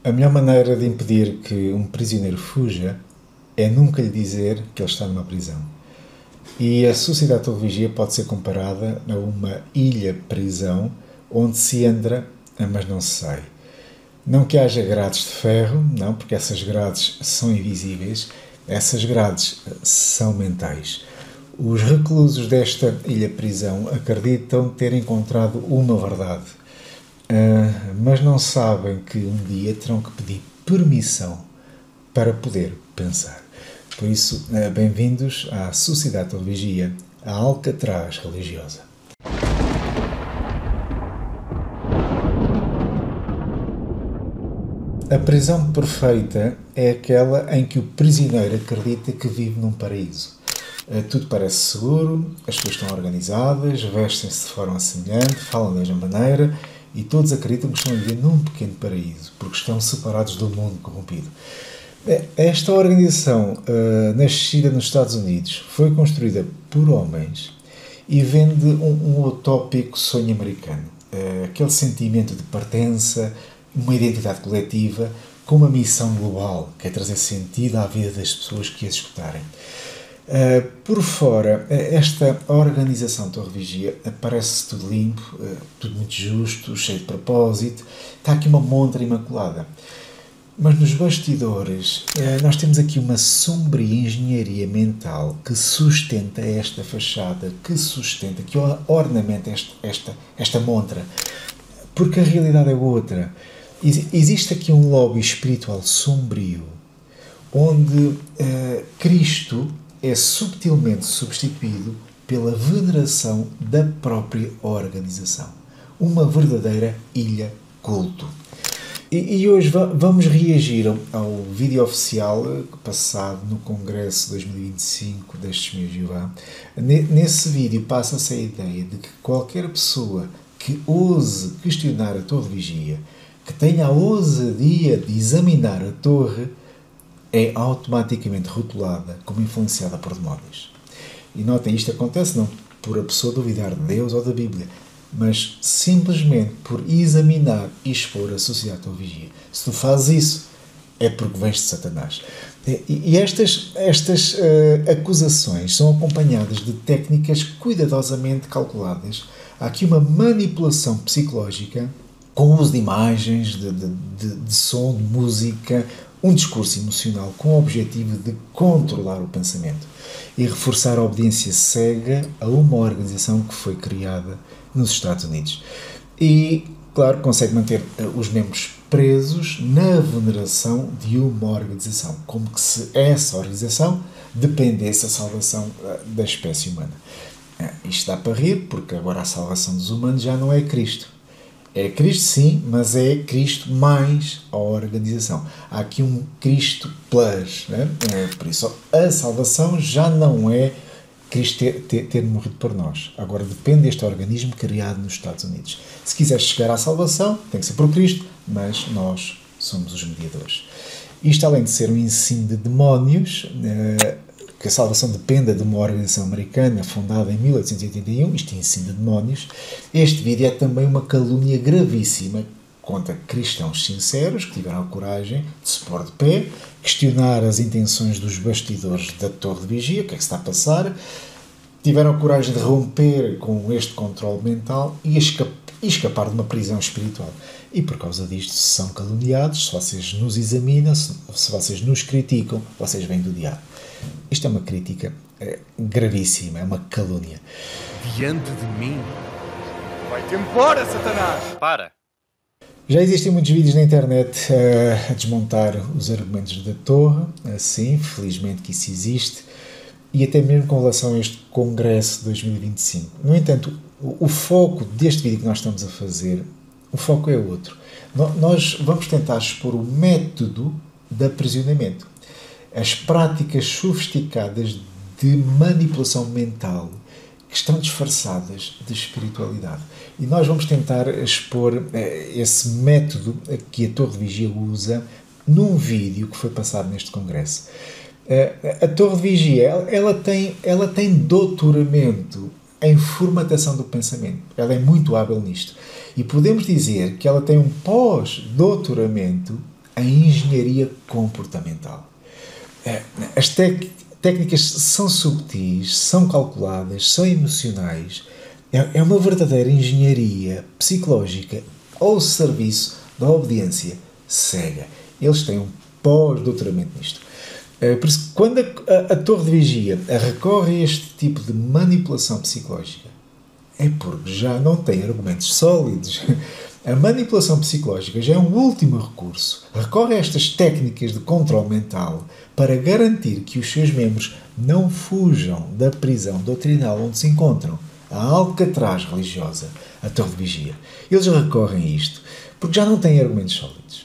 A melhor maneira de impedir que um prisioneiro fuja é nunca lhe dizer que ele está numa prisão. E a sociedade de televigia pode ser comparada a uma ilha-prisão onde se entra, mas não se sai. Não que haja grades de ferro, não, porque essas grades são invisíveis, essas grades são mentais. Os reclusos desta ilha-prisão acreditam ter encontrado uma verdade, mas não sabem que um dia terão que pedir permissão para poder pensar. Por isso, bem-vindos à Sociedade de Televigia, a Alcatraz religiosa. A prisão perfeita é aquela em que o prisioneiro acredita que vive num paraíso. Tudo parece seguro, as pessoas estão organizadas, vestem-se de forma semelhante, falam da mesma maneira e todos acreditam que estão a viver num pequeno paraíso, porque estão separados do mundo corrompido. Esta organização, nascida nos Estados Unidos, foi construída por homens e vende um utópico sonho americano. Aquele sentimento de pertença, uma identidade coletiva, com uma missão global, que é trazer sentido à vida das pessoas que as escutarem. Por fora, esta organização Torre Vigia parece tudo limpo, tudo muito justo, cheio de propósito. Está aqui uma montra imaculada. Mas nos bastidores, nós temos aqui uma sombria engenharia mental que sustenta esta fachada, que ornamenta esta montra. Porque a realidade é outra. Existe aqui um lobby espiritual sombrio, onde Cristo é subtilmente substituído pela veneração da própria organização. Uma verdadeira ilha-culto. E hoje vamos reagir ao vídeo oficial passado no Congresso 2025 da Testemunha de Jeová. Nesse vídeo passa-se a ideia de que qualquer pessoa que ouse questionar a Torre de Vigia, que tenha a ousadia de examinar a torre, é automaticamente rotulada como influenciada por demónios. E notem, isto acontece não por a pessoa duvidar de Deus ou da Bíblia, mas simplesmente por examinar e expor a sociedade de vigia. Se tu fazes isso, é porque vens de Satanás. E estas acusações são acompanhadas de técnicas cuidadosamente calculadas. Há aqui uma manipulação psicológica com o uso de imagens, de som, de música, um discurso emocional com o objetivo de controlar o pensamento e reforçar a obediência cega a uma organização que foi criada nos Estados Unidos. E, claro, consegue manter os membros presos na veneração de uma organização, como que se essa organização dependesse da salvação da espécie humana. Isto dá para rir, porque agora a salvação dos humanos já não é Cristo. É Cristo, sim, mas é Cristo mais a organização. Há aqui um Cristo plus. Né? Por isso, a salvação já não é Cristo ter morrido por nós. Agora depende deste organismo criado nos Estados Unidos. Se quiseres chegar à salvação, tem que ser por Cristo, mas nós somos os mediadores. Isto, além de ser um ensino de demónios, que a salvação dependa de uma organização americana fundada em 1881, isto é ensino de demónios, este vídeo é também uma calúnia gravíssima contra cristãos sinceros que tiveram a coragem de se pôr de pé, questionar as intenções dos bastidores da Torre de Vigia, o que é que se está a passar, tiveram a coragem de romper com este controle mental e escapar de uma prisão espiritual. E por causa disto são caluniados. Se vocês nos examinam, se vocês nos criticam, vocês vêm do diabo. Isto é uma crítica gravíssima, é uma calúnia. Diante de mim? Vai-te embora, Satanás! Para! Já existem muitos vídeos na internet a desmontar os argumentos da Torre, sim, felizmente que isso existe, e até mesmo com relação a este Congresso 2025. No entanto, o foco deste vídeo que nós estamos a fazer, o foco é outro. Nós vamos tentar expor o método de aprisionamento, as práticas sofisticadas de manipulação mental que estão disfarçadas de espiritualidade. E nós vamos tentar expor esse método que a Torre de Vigia usa num vídeo que foi passado neste congresso. A Torre de Vigia, ela tem doutoramento em formatação do pensamento. Ela é muito hábil nisto. E podemos dizer que ela tem um pós-doutoramento a engenharia comportamental. As técnicas são subtis, são calculadas, são emocionais. É uma verdadeira engenharia psicológica ao serviço da obediência cega. Eles têm um pós-doutoramento nisto. Por isso, quando a Torre de Vigia recorre a este tipo de manipulação psicológica, é porque já não tem argumentos sólidos. A manipulação psicológica já é um último recurso. Recorre a estas técnicas de controle mental para garantir que os seus membros não fujam da prisão doutrinal onde se encontram, a alcatraz religiosa, a Torre de Vigia. Eles recorrem a isto porque já não têm argumentos sólidos.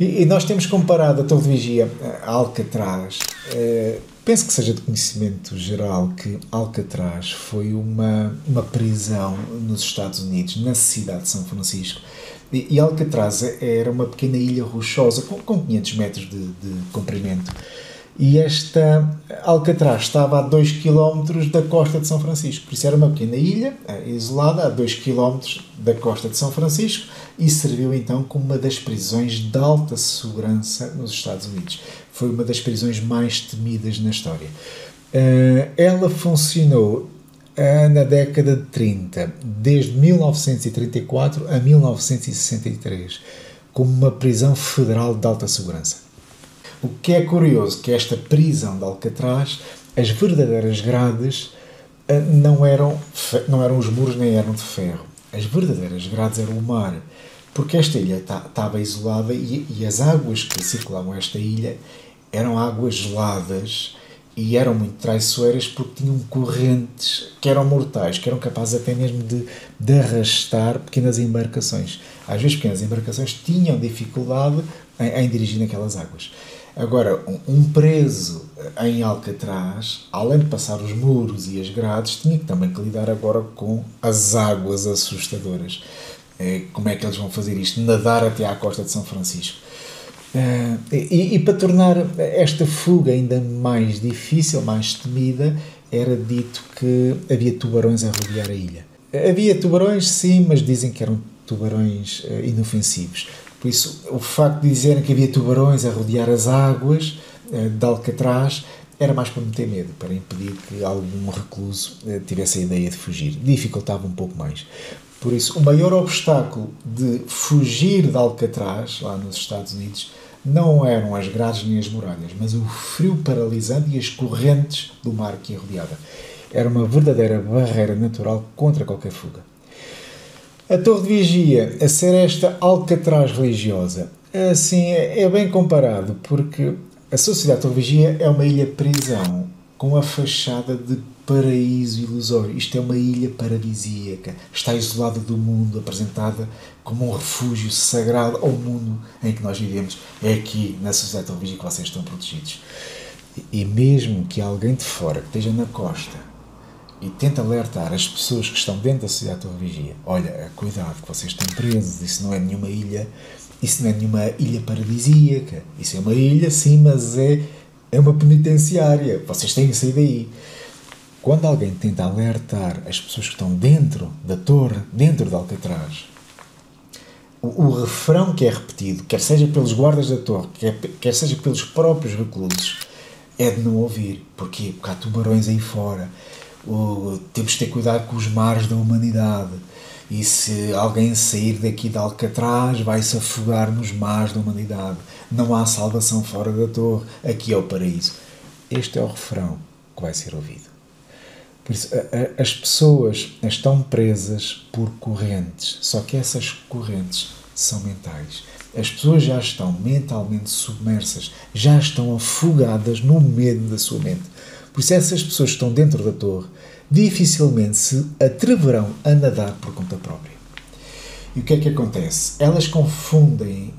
E nós temos comparado a Torre de Vigia a Alcatraz. Penso que seja de conhecimento geral que Alcatraz foi uma prisão nos Estados Unidos, na cidade de São Francisco. E Alcatraz era uma pequena ilha rochosa com 500 metros de comprimento. E esta Alcatraz estava a 2 km da costa de São Francisco. Por isso era uma pequena ilha isolada a 2 km da costa de São Francisco e serviu então como uma das prisões de alta segurança nos Estados Unidos. Foi uma das prisões mais temidas na história. Ela funcionou na década de 30, desde 1934 a 1963, como uma prisão federal de alta segurança. O que é curioso é que esta prisão de Alcatraz, as verdadeiras grades não eram os muros nem eram de ferro. As verdadeiras grades eram o mar, porque esta ilha estava isolada e as águas que circulavam esta ilha eram águas geladas e eram muito traiçoeiras porque tinham correntes que eram mortais, que eram capazes até mesmo de arrastar pequenas embarcações. Às vezes pequenas embarcações tinham dificuldade em dirigir naquelas águas. Agora, um preso em Alcatraz, além de passar os muros e as grades, tinha também que lidar agora com as águas assustadoras. Como é que eles vão fazer isto? Nadar até à costa de São Francisco. E para tornar esta fuga ainda mais difícil, mais temida, era dito que havia tubarões a rodear a ilha. Havia tubarões, sim, mas dizem que eram tubarões inofensivos. Por isso, o facto de dizerem que havia tubarões a rodear as águas de Alcatraz era mais para meter medo, para impedir que algum recluso tivesse a ideia de fugir. Dificultava um pouco mais. Por isso, o maior obstáculo de fugir de Alcatraz, lá nos Estados Unidos, não eram as grades nem as muralhas, mas o frio paralisante e as correntes do mar que a rodeava. Era uma verdadeira barreira natural contra qualquer fuga. A Torre de Vigia, a ser esta Alcatraz religiosa, assim é bem comparado, porque a Sociedade Torre de Vigia é uma ilha-prisão com a fachada de paraíso ilusório. Isto é uma ilha paradisíaca, está isolada do mundo, apresentada como um refúgio sagrado ao mundo em que nós vivemos. É aqui, na Sociedade Torre de Vigia, que vocês estão protegidos. E mesmo que alguém de fora, que esteja na costa, e tenta alertar as pessoas que estão dentro da Sociedade Torre de Vigia, olha, cuidado, que vocês estão presos, isso não é nenhuma ilha paradisíaca, isso é uma ilha, sim, mas é uma penitenciária, vocês têm que sair daí. Quando alguém tenta alertar as pessoas que estão dentro da torre, dentro de Alcatraz, o refrão que é repetido, quer seja pelos guardas da torre, quer seja pelos próprios reclusos, é de não ouvir. Porquê? Porque há tubarões aí fora. Temos de ter cuidado com os mares da humanidade. E se alguém sair daqui de Alcatraz, vai-se afogar nos mares da humanidade. Não há salvação fora da torre. Aqui é o paraíso. Este é o refrão que vai ser ouvido. Por isso, as pessoas estão presas por correntes, só que essas correntes são mentais. As pessoas já estão mentalmente submersas, já estão afogadas no medo da sua mente. Por isso, essas pessoas que estão dentro da torre dificilmente se atreverão a nadar por conta própria. E o que é que acontece? Elas confundem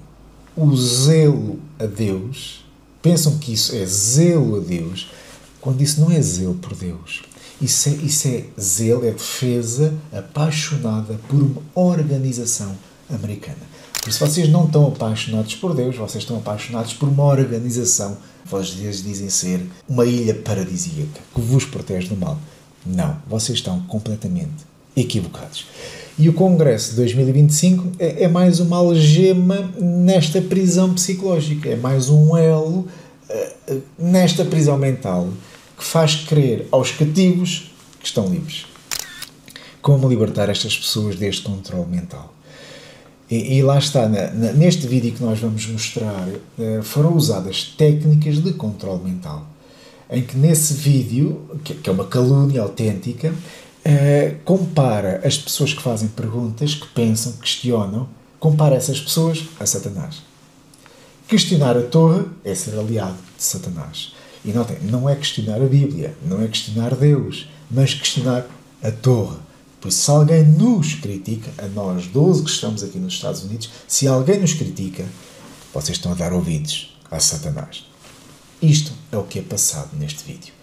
o zelo a Deus, pensam que isso é zelo a Deus, quando isso não é zelo por Deus. Isso é zelo, é defesa apaixonada por uma organização americana. Por isso vocês não estão apaixonados por Deus, vocês estão apaixonados por uma organização, vocês dizem ser uma ilha paradisíaca, que vos protege do mal. Não, vocês estão completamente equivocados. E o Congresso de 2025 é mais uma algema nesta prisão psicológica, é mais um elo nesta prisão mental que faz crer aos cativos que estão livres. Como libertar estas pessoas deste controle mental? E lá está, neste vídeo que nós vamos mostrar, foram usadas técnicas de controle mental, em que nesse vídeo, que é uma calúnia autêntica, compara as pessoas que fazem perguntas, que pensam, questionam, compara essas pessoas a Satanás. Questionar a torre é ser aliado de Satanás. E notem, não é questionar a Bíblia, não é questionar Deus, mas questionar a torre. Pois se alguém nos critica, a nós 12 que estamos aqui nos Estados Unidos, se alguém nos critica, vocês estão a dar ouvidos a Satanás. Isto é o que é passado neste vídeo.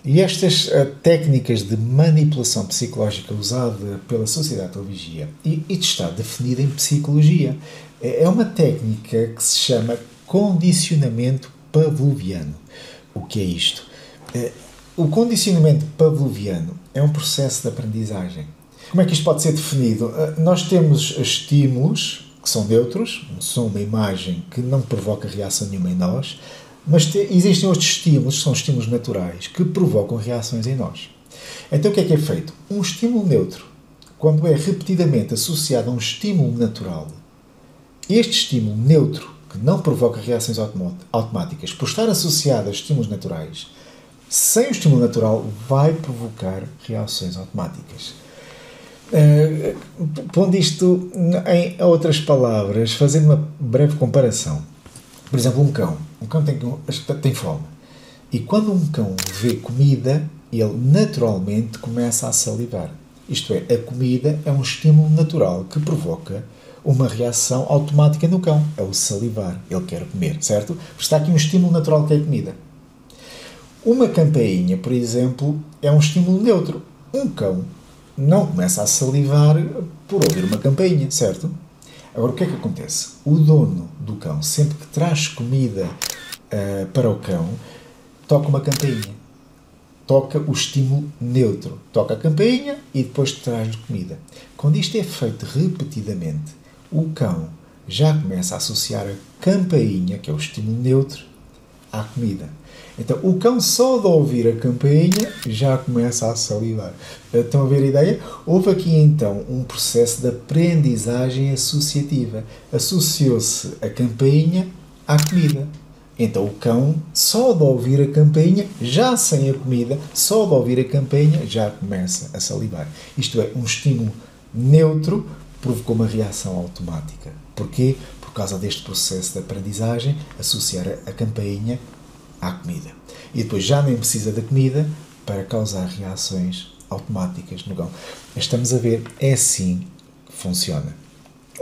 E estas técnicas de manipulação psicológica usada pela Sociedade de Vigia e está definida em psicologia, é uma técnica que se chama condicionamento pavloviano. O que é isto? O condicionamento pavloviano é um processo de aprendizagem. Como é que isto pode ser definido? Nós temos estímulos que são neutros, um som, uma imagem que não provoca reação nenhuma em nós, mas existem outros estímulos, que são estímulos naturais, que provocam reações em nós. Então o que é feito? Um estímulo neutro, quando é repetidamente associado a um estímulo natural, este estímulo neutro, que não provoca reações automáticas, por estar associado a estímulos naturais, sem o estímulo natural, vai provocar reações automáticas. Pondo isto em outras palavras, fazendo uma breve comparação. Por exemplo, um cão tem fome. E quando um cão vê comida, ele naturalmente começa a salivar. Isto é, a comida é um estímulo natural que provoca uma reação automática no cão. É o salivar. Ele quer comer, certo? Está aqui um estímulo natural que é a comida. Uma campainha, por exemplo, é um estímulo neutro. Um cão não começa a salivar por ouvir uma campainha, certo? Agora, o que é que acontece? O dono do cão, sempre que traz comida para o cão, toca uma campainha. Toca o estímulo neutro. Toca a campainha e depois traz-lhe comida. Quando isto é feito repetidamente, o cão já começa a associar a campainha, que é o estímulo neutro, à comida. Então, o cão só de ouvir a campainha já começa a salivar. Estão a ver a ideia? Houve aqui, então, um processo de aprendizagem associativa. Associou-se a campainha à comida. Então, o cão, só de ouvir a campainha, já sem a comida, só de ouvir a campainha, já começa a salivar. Isto é, um estímulo neutro provocou uma reação automática. Porquê? Por causa deste processo de aprendizagem, associar a campainha à comida. E depois já nem precisa da comida para causar reações automáticas no cão. Estamos a ver, é assim que funciona.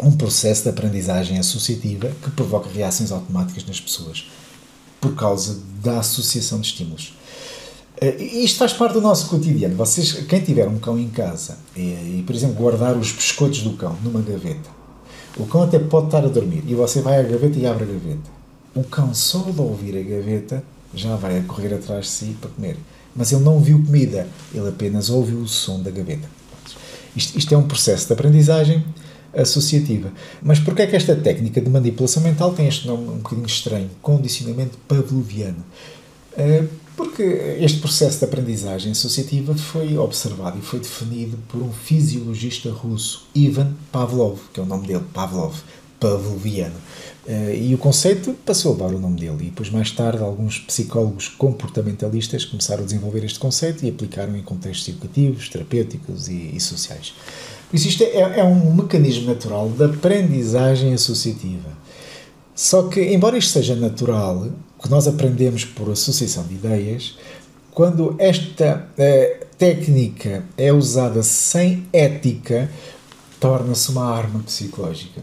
Um processo de aprendizagem associativa que provoca reações automáticas nas pessoas por causa da associação de estímulos. Isto faz parte do nosso cotidiano. Vocês, quem tiver um cão em casa e, por exemplo, guardar os biscoitos do cão numa gaveta, o cão até pode estar a dormir e você vai à gaveta e abre a gaveta. O cão, só de ouvir a gaveta, já vai a correr atrás de si para comer. Mas ele não viu comida, ele apenas ouviu o som da gaveta. Isto é um processo de aprendizagem associativa. Mas porquê é que esta técnica de manipulação mental tem este nome um bocadinho estranho? Condicionamento pavloviano. Porque este processo de aprendizagem associativa foi observado e foi definido por um fisiologista russo, Ivan Pavlov, que é o nome dele, pavloviano. E o conceito passou a levar o nome dele. E depois, mais tarde, alguns psicólogos comportamentalistas começaram a desenvolver este conceito e aplicaram em contextos educativos, terapêuticos e sociais. Por isso, isto é um mecanismo natural de aprendizagem associativa. Só que, embora isto seja natural, que nós aprendemos por associação de ideias, quando esta técnica é usada sem ética, torna-se uma arma psicológica.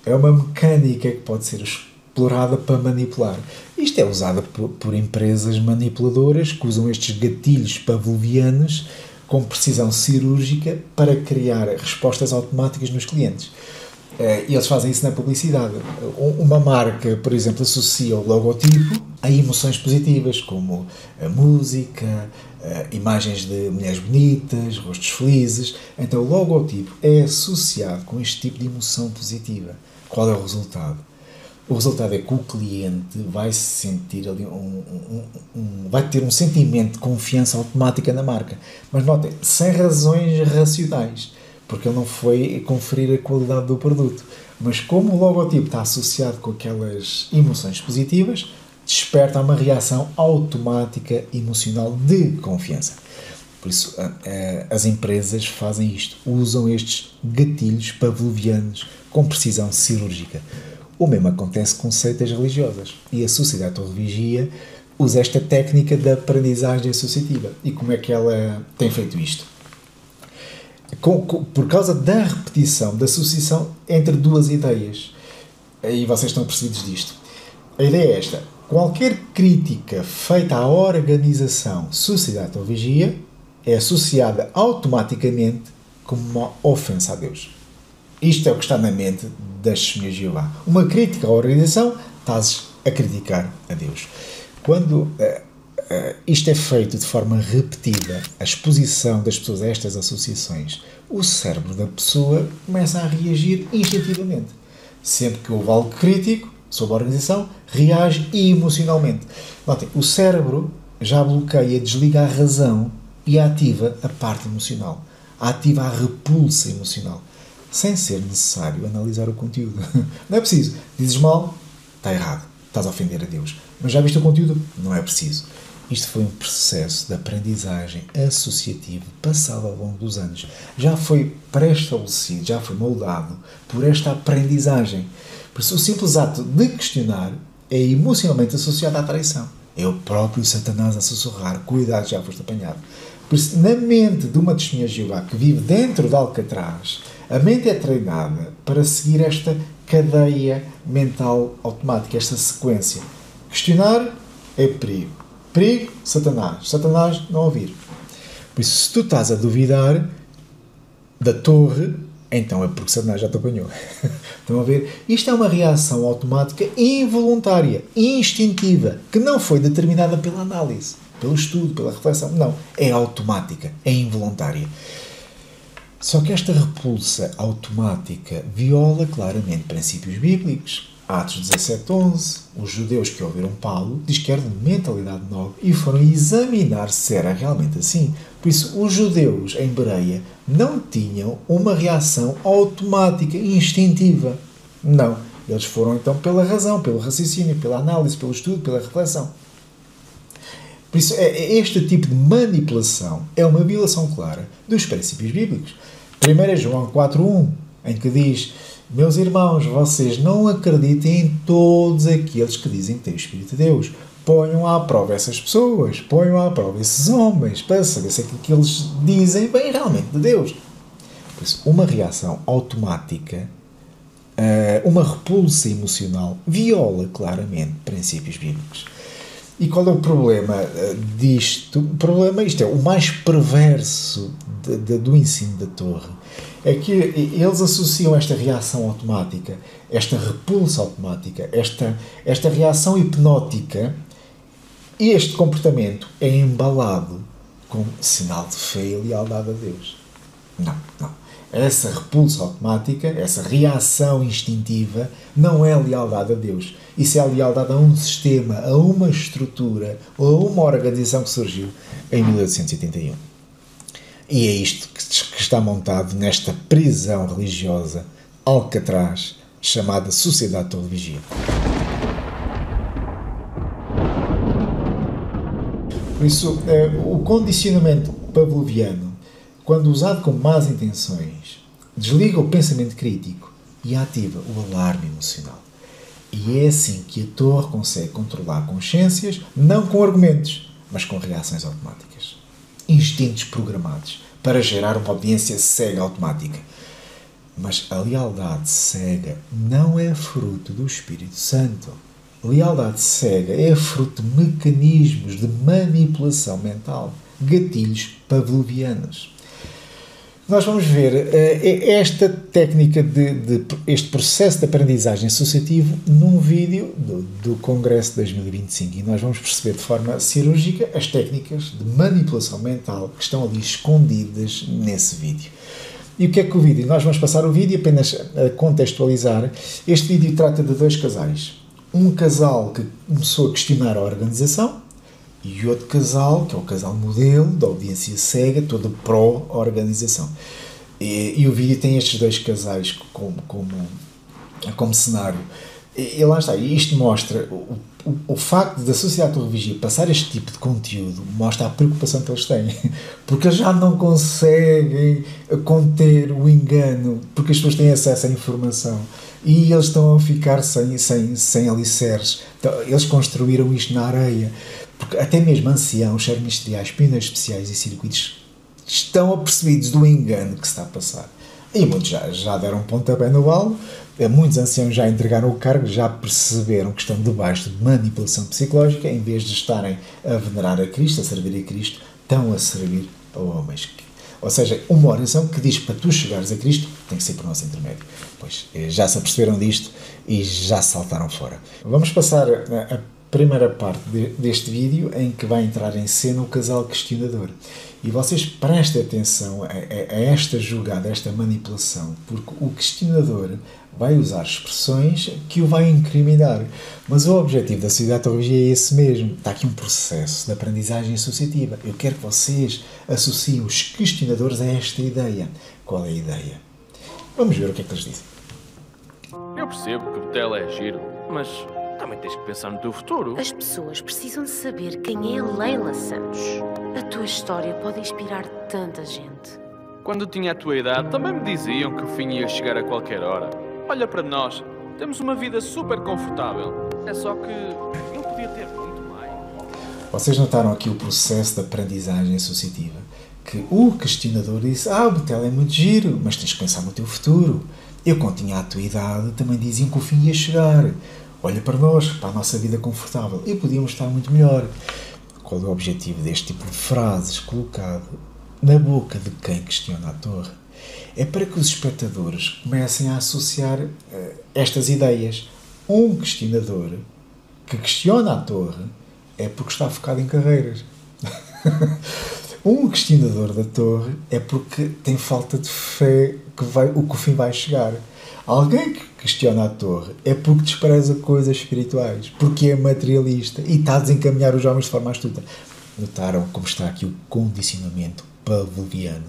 É uma mecânica que pode ser explorada para manipular. Isto é usado por empresas manipuladoras que usam estes gatilhos pavlovianos com precisão cirúrgica para criar respostas automáticas nos clientes. E eles fazem isso na publicidade. Uma marca, por exemplo, associa o logotipo Há emoções positivas, como a música, imagens de mulheres bonitas, rostos felizes. Então, o logotipo é associado com este tipo de emoção positiva. Qual é o resultado? O resultado é que o cliente vai se sentir ali vai ter um sentimento de confiança automática na marca. Mas notem, sem razões racionais, porque ele não foi conferir a qualidade do produto. Mas como o logotipo está associado com aquelas emoções positivas, desperta uma reação automática emocional de confiança. Por isso, as empresas fazem isto, usam estes gatilhos pavlovianos com precisão cirúrgica. O mesmo acontece com seitas religiosas, e a Sociedade Torre Vigia usa esta técnica da aprendizagem associativa. E como é que ela tem feito isto? Por causa da repetição, da associação entre duas ideias. E vocês estão percebidos disto. A ideia é esta: qualquer crítica feita à organização Sociedade Torre Vigia é associada automaticamente como uma ofensa a Deus. Isto é o que está na mente das Testemunhas de Jeová. Uma crítica à organização, estás a criticar a Deus. Quando isto é feito de forma repetida, a exposição das pessoas a estas associações, o cérebro da pessoa começa a reagir instintivamente. Sempre que houve algo crítico sobre a organização, reage emocionalmente. Notem, o cérebro já bloqueia, desliga a razão e ativa a parte emocional. Ativa a repulsa emocional. Sem ser necessário analisar o conteúdo. Não é preciso. Dizes mal, está errado. Estás a ofender a Deus. Mas já viste o conteúdo? Não é preciso. Isto foi um processo de aprendizagem associativa passado ao longo dos anos. Já foi pré-estabelecido, já foi moldado por esta aprendizagem. Por isso, o simples ato de questionar é emocionalmente associado à traição. É o próprio Satanás a sussurrar: cuidado, já foste apanhado. Por isso, na mente de uma testemunha de Jeová que vive dentro de Alcatraz, a mente é treinada para seguir esta cadeia mental automática, esta sequência. Questionar é perigo. Perigo, Satanás. Satanás, não ouvir. Por isso, se tu estás a duvidar da torre, então é porque Satanás já te apanhou. Estão a ver? Isto é uma reação automática involuntária, instintiva, que não foi determinada pela análise, pelo estudo, pela reflexão. Não. É automática, é involuntária. Só que esta repulsa automática viola claramente princípios bíblicos. Atos 17:11, os judeus que ouviram Paulo diz que era de mentalidade nobre e foram examinar se era realmente assim. Por isso, os judeus em Bereia não tinham uma reação automática, instintiva. Não. Eles foram então pela razão, pelo raciocínio, pela análise, pelo estudo, pela reflexão. Por isso, este tipo de manipulação é uma violação clara dos princípios bíblicos. 1 João 4:1, em que diz: meus irmãos, vocês não acreditem em todos aqueles que dizem que têm o Espírito de Deus. Ponham à prova essas pessoas, ponham à prova esses homens, para saber se aquilo que eles dizem vem realmente de Deus. Por isso, uma reação automática, uma repulsa emocional, viola claramente princípios bíblicos. E qual é o problema disto? O problema, isto é, o mais perverso do ensino da torre, é que eles associam esta reação automática, esta repulsa automática, esta reação hipnótica, e este comportamento é embalado como sinal de fé e lealdade a Deus. Não, não. Essa repulsa automática, essa reação instintiva, não é lealdade a Deus. Isso é a lealdade a um sistema, a uma estrutura ou a uma organização que surgiu em 1881. E é isto que está montado nesta prisão religiosa Alcatraz, chamada Sociedade Torre Vigia. Por isso, o condicionamento pavloviano, quando usado com más intenções, desliga o pensamento crítico e ativa o alarme emocional. E é assim que a torre consegue controlar consciências, não com argumentos, mas com reações automáticas. Instintos programados para gerar uma obediência cega automática. Mas a lealdade cega não é fruto do Espírito Santo. Lealdade cega é fruto de mecanismos de manipulação mental, gatilhos pavlovianos. nós vamos ver esta técnica este processo de aprendizagem associativo num vídeo do Congresso de 2025 e nós vamos perceber de forma cirúrgica as técnicas de manipulação mental que estão ali escondidas nesse vídeo. E o que é que o vídeo? Nós vamos passar o vídeo apenas a contextualizar. Este vídeo trata de dois casais. Um casal que começou a questionar a organização e outro casal, que é o casal modelo, da obediência cega, todo pró-organização. E o vídeo tem estes dois casais como cenário. E lá está, isto mostra o facto da sociedade religião passar este tipo de conteúdo, mostra a preocupação que eles têm, porque eles já não conseguem conter o engano, porque as pessoas têm acesso à informação e eles estão a ficar sem alicerces. Então, eles construíram isto na areia, porque até mesmo anciãos, chefes ministeriais, pioneiros especiais e circuitos estão apercebidos do engano que se está a passar. E muitos já deram um pontapé no balde, muitos anciãos já entregaram o cargo, já perceberam que estão debaixo de manipulação psicológica, em vez de estarem a venerar a Cristo, a servir a Cristo, estão a servir a homens. Ou seja, uma oração que diz para tu chegares a Cristo, tem que ser por nosso intermédio. Pois, já se aperceberam disto e já saltaram fora. Vamos passar a primeira parte deste vídeo, em que vai entrar em cena o casal questionador. E vocês prestem atenção a esta jogada, a esta manipulação, porque o questionador vai usar expressões que o vai incriminar. Mas o objetivo da sociedade é esse mesmo. Está aqui um processo de aprendizagem associativa. Eu quero que vocês associem os questionadores a esta ideia. Qual é a ideia? Vamos ver o que é que eles dizem. Eu percebo que Betel é giro, mas também tens que pensar no teu futuro. As pessoas precisam de saber quem é a Leila Santos. A tua história pode inspirar tanta gente. Quando tinha a tua idade, também me diziam que o fim ia chegar a qualquer hora. Olha para nós, temos uma vida super confortável. É só que eu podia ter muito mais. Vocês notaram aqui o processo de aprendizagem associativa? Que o questionador disse, o Betel é muito giro, mas tens que pensar no teu futuro. Eu, quando tinha a tua idade, também diziam que o fim ia chegar. Olha para nós, para a nossa vida confortável. E podíamos estar muito melhor. Qual é o objetivo deste tipo de frases colocado na boca de quem questiona a torre? É para que os espectadores comecem a associar estas ideias. Um questionador que questiona a torre é porque está focado em carreiras. Um questionador da torre é porque tem falta de fé que o fim vai chegar. Alguém que questiona a torre é porque despreza coisas espirituais, porque é materialista e está a desencaminhar os homens de forma astuta. Notaram como está aqui o condicionamento pavloviano?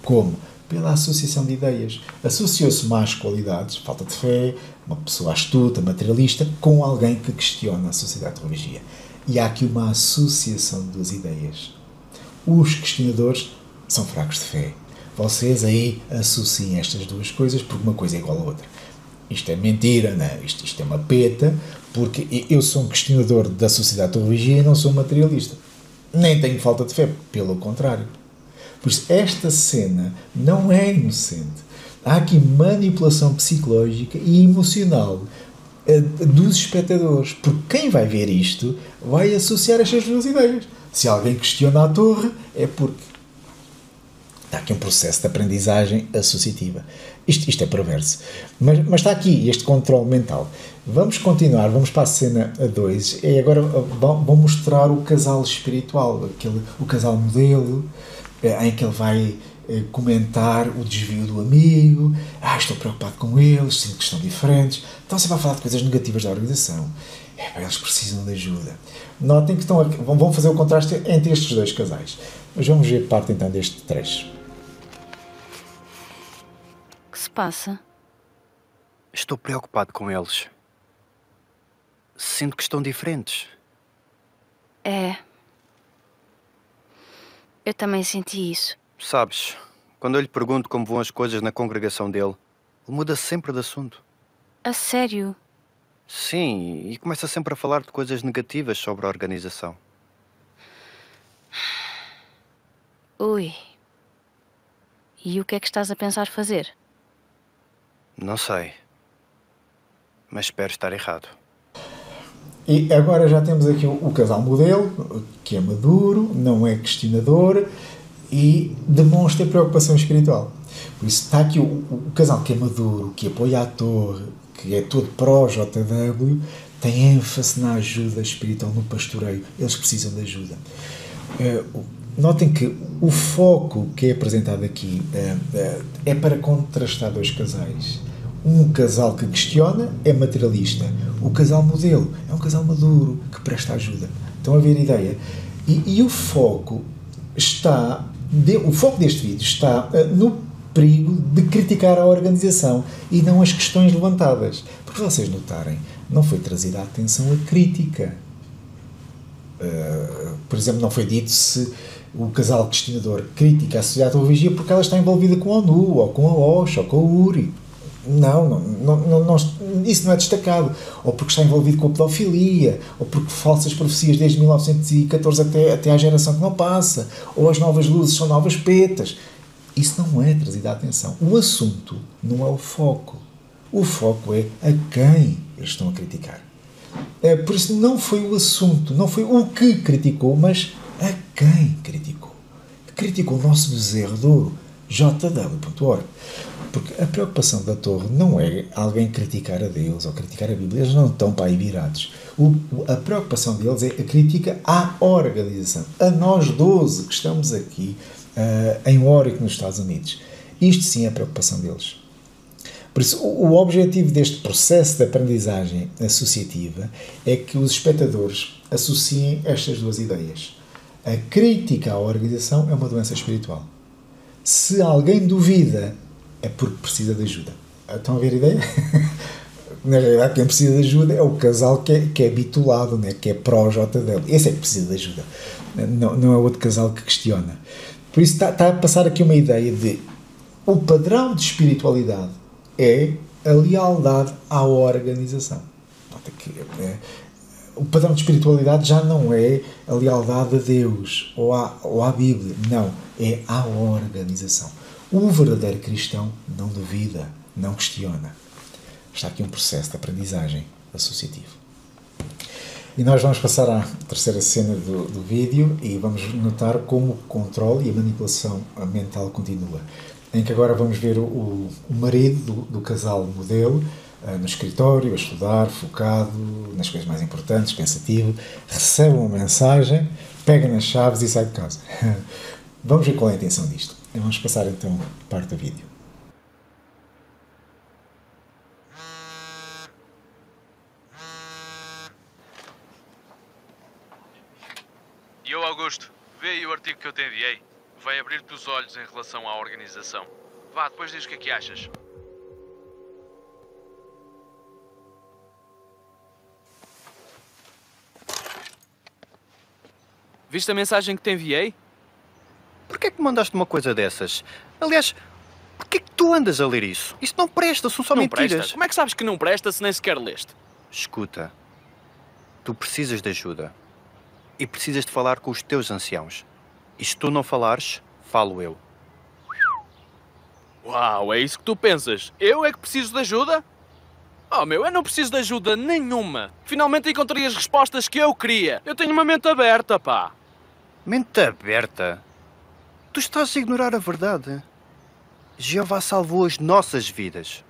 Como? Pela associação de ideias. Associou-se más qualidades, falta de fé, uma pessoa astuta, materialista, com alguém que questiona a sociedade de religião. E há aqui uma associação de duas ideias. Os questionadores são fracos de fé. Vocês aí associem estas duas coisas porque uma coisa é igual à outra. Isto é mentira, não é? Isto é uma peta, porque eu sou um questionador da sociedade de religião e não sou materialista. Nem tenho falta de fé, pelo contrário. Por isso, esta cena não é inocente. Há aqui manipulação psicológica e emocional dos espectadores, porque quem vai ver isto vai associar estas duas ideias. Se alguém questiona a torre, é porque está aqui um processo de aprendizagem associativa. Isto é perverso. Mas está aqui este controle mental. Vamos continuar, vamos para a cena 2. E agora vão mostrar o casal espiritual, o casal modelo, em que ele vai comentar o desvio do amigo. Estou preocupado com eles, sinto que estão diferentes. Então você vai falar de coisas negativas da organização. Eles precisam de ajuda. Notem que vão fazer o contraste entre estes dois casais. Mas vamos ver parte então deste trecho. O que se passa? Estou preocupado com eles. Sinto que estão diferentes. É. Eu também senti isso. Sabes, quando eu lhe pergunto como vão as coisas na congregação dele, ele muda sempre de assunto. A sério? Sim, e começa sempre a falar de coisas negativas sobre a organização. Ui. E o que é que estás a pensar fazer? Não sei. Mas espero estar errado. E agora já temos aqui o casal modelo, que é maduro, não é questionador, e demonstra preocupação espiritual. Por isso está aqui o casal que é maduro, que apoia a torre, que é todo pró-JW, tem ênfase na ajuda espiritual, no pastoreio. Eles precisam de ajuda. Notem que o foco que é apresentado aqui é para contrastar dois casais. Um casal que questiona é materialista. O casal modelo é um casal maduro que presta ajuda. Estão a ver a ideia? E o foco está... O foco deste vídeo está no perigo de criticar a organização e não as questões levantadas. Porque, se vocês notarem, não foi trazida a atenção a crítica. Por exemplo, não foi dito se o casal questionador critica a sociedade ou vigia porque ela está envolvida com a ONU, ou com a OSH, ou com a URI. Não, isso não é destacado. Ou porque está envolvido com a pedofilia, ou porque falsas profecias desde 1914 até à geração que não passa, ou as novas luzes são novas petas. Isso não é trazido à atenção. O assunto não é o foco. O foco é a quem eles estão a criticar. Por isso não foi o assunto, não foi o que criticou, mas a quem criticou. Criticou o nosso bezerro de ouro, jw.org. Porque a preocupação da torre não é alguém criticar a Deus ou criticar a Bíblia. Eles não estão para aí virados. A preocupação deles é a crítica à organização. A nós 12 que estamos aqui em Warwick, nos Estados Unidos. Isto sim é a preocupação deles. Por isso, o objetivo deste processo de aprendizagem associativa é que os espectadores associem estas duas ideias. A crítica à organização é uma doença espiritual. Se alguém duvida, é porque precisa de ajuda. Estão a ver a ideia? Na realidade, quem precisa de ajuda é o casal que é bitulado, né? Que é pró-JW. Esse é que precisa de ajuda. Não é outro casal que questiona. Por isso está a passar aqui uma ideia de o padrão de espiritualidade é a lealdade à organização. Nota que o padrão de espiritualidade já não é a lealdade a Deus ou à Bíblia. Não, é à organização. O verdadeiro cristão não duvida, não questiona. Está aqui um processo de aprendizagem associativo. E nós vamos passar à terceira cena do vídeo e vamos notar como o controle e a manipulação mental continua. Em que agora vamos ver o marido do casal modelo no escritório, a estudar, focado nas coisas mais importantes, pensativo, recebe uma mensagem, pega nas chaves e sai de casa. Vamos ver qual é a intenção disto. E vamos passar então parte do vídeo. E eu, Augusto, vê aí o artigo que eu te enviei. Vai abrir-te os olhos em relação à organização. Vá, depois diz o que é que achas. Viste a mensagem que te enviei? Porquê é que mandaste uma coisa dessas? Aliás, porquê é que tu andas a ler isso? Isso não presta, são só mentiras. Presta? Como é que sabes que não presta se nem sequer leste? Escuta, tu precisas de ajuda. E precisas de falar com os teus anciãos. E se tu não falares, falo eu. Uau, é isso que tu pensas? Eu é que preciso de ajuda? Oh meu, eu não preciso de ajuda nenhuma. Finalmente encontrei as respostas que eu queria. Eu tenho uma mente aberta, pá. Mente aberta? Tu estás a ignorar a verdade. Jeová salvou as nossas vidas.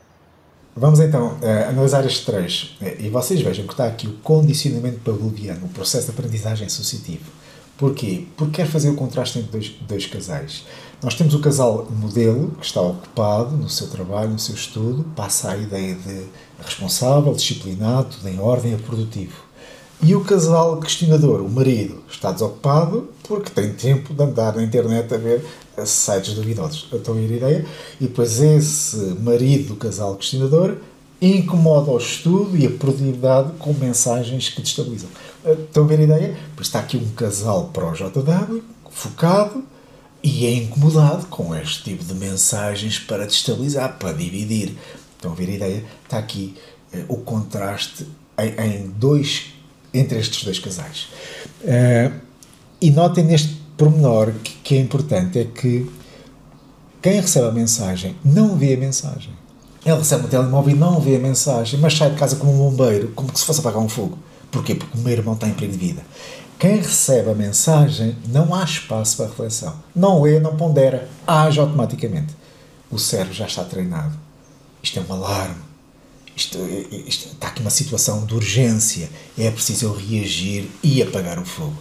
Vamos então analisar este trecho. E vocês vejam que está aqui o condicionamento pavloviano, o processo de aprendizagem associativo. Porquê? Porque quer fazer o contraste entre dois casais. Nós temos o casal modelo, que está ocupado no seu trabalho, no seu estudo, passa a ideia de responsável, disciplinado, tudo em ordem, é produtivo. E o casal questionador, o marido, está desocupado porque tem tempo de andar na internet a ver sites duvidosos. Estão a ver a ideia? E depois esse marido do casal questionador incomoda o estudo e a produtividade com mensagens que destabilizam. Estão a ver a ideia? Pois está aqui um casal pró-JW, focado, e é incomodado com este tipo de mensagens para destabilizar, para dividir. Estão a ver a ideia? Está aqui o contraste entre estes dois casais. E notem neste pormenor que é importante, é que quem recebe a mensagem não vê a mensagem. Ele recebe o telemóvel e não vê a mensagem, mas sai de casa como um bombeiro, como se fosse apagar um fogo. Porquê? Porque o meu irmão está em perigo de vida. quem recebe a mensagem não há espaço para reflexão. Não lê, não pondera, age automaticamente. O cérebro já está treinado. Isto é um alarme. Isto está aqui uma situação de urgência. É preciso eu reagir e apagar o fogo.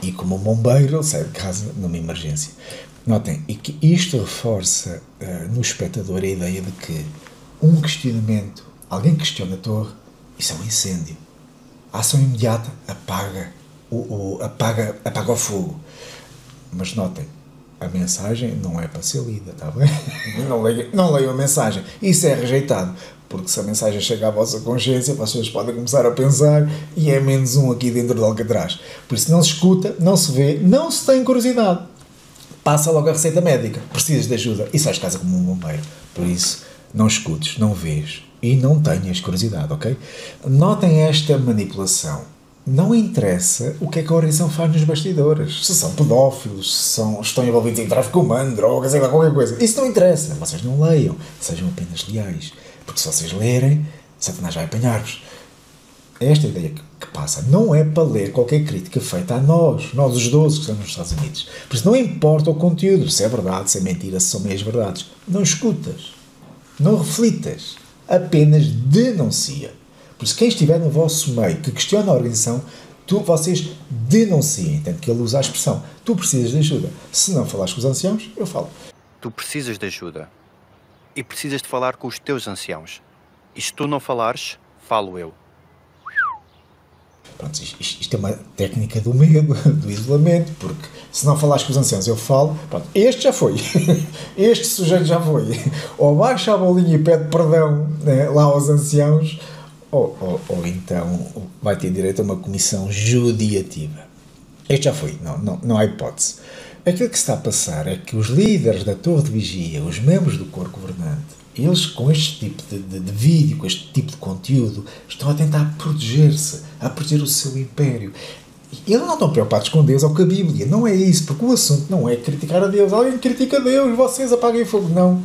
E como um bombeiro, ele sai de casa numa emergência. Notem, e que isto reforça no espectador a ideia de que um questionamento, alguém questiona a torre, isso é um incêndio. A ação imediata apaga o fogo. Mas notem, a mensagem não é para ser lida, está bem? Não leiam a mensagem. Isso é rejeitado. Porque se a mensagem chega à vossa consciência, vocês podem começar a pensar e é menos um aqui dentro de Alcatraz. Por isso não se escuta, não se vê, não se tem curiosidade. Passa logo a receita médica. Precisas de ajuda e sais de casa como um bombeiro. Por isso, não escutes, não vês e não tenhas curiosidade, ok? Notem esta manipulação. Não interessa o que é que a organização faz nos bastidores. Se são pedófilos, se estão envolvidos em tráfico humano, drogas, sei lá, qualquer coisa. Isso não interessa. Vocês não leiam. Sejam apenas leais. Porque se vocês lerem, Satanás vai apanhar-vos. É esta a ideia que passa. Não é para ler qualquer crítica feita a nós os 12 que estamos nos Estados Unidos. Por isso não importa o conteúdo, se é verdade, se é mentira, se são meias verdades. Não escutas. Não reflitas. Apenas denuncia. Por isso, quem estiver no vosso meio que questiona a organização, vocês denunciem. Tanto que ele usa a expressão. Tu precisas de ajuda. Se não falares com os anciãos, eu falo. Tu precisas de ajuda. E precisas de falar com os teus anciãos. E se tu não falares, falo eu. Pronto, isto é uma técnica do medo, do isolamento, porque se não falares com os anciãos, eu falo. Pronto, este já foi. Este sujeito já foi. Ou baixa a bolinha e pede perdão, né, lá aos anciãos, ou então vai ter direito a uma comissão judiativa. Este já foi. Não há hipótese. Aquilo que se está a passar é que os líderes da Torre de Vigia, os membros do corpo governante, eles com este tipo de vídeo, com este tipo de conteúdo, estão a tentar proteger-se, a proteger o seu império. E eles não estão preocupados com Deus ou com a Bíblia. Não é isso, porque o assunto não é criticar a Deus. Alguém critica a Deus, vocês apaguem o fogo. Não.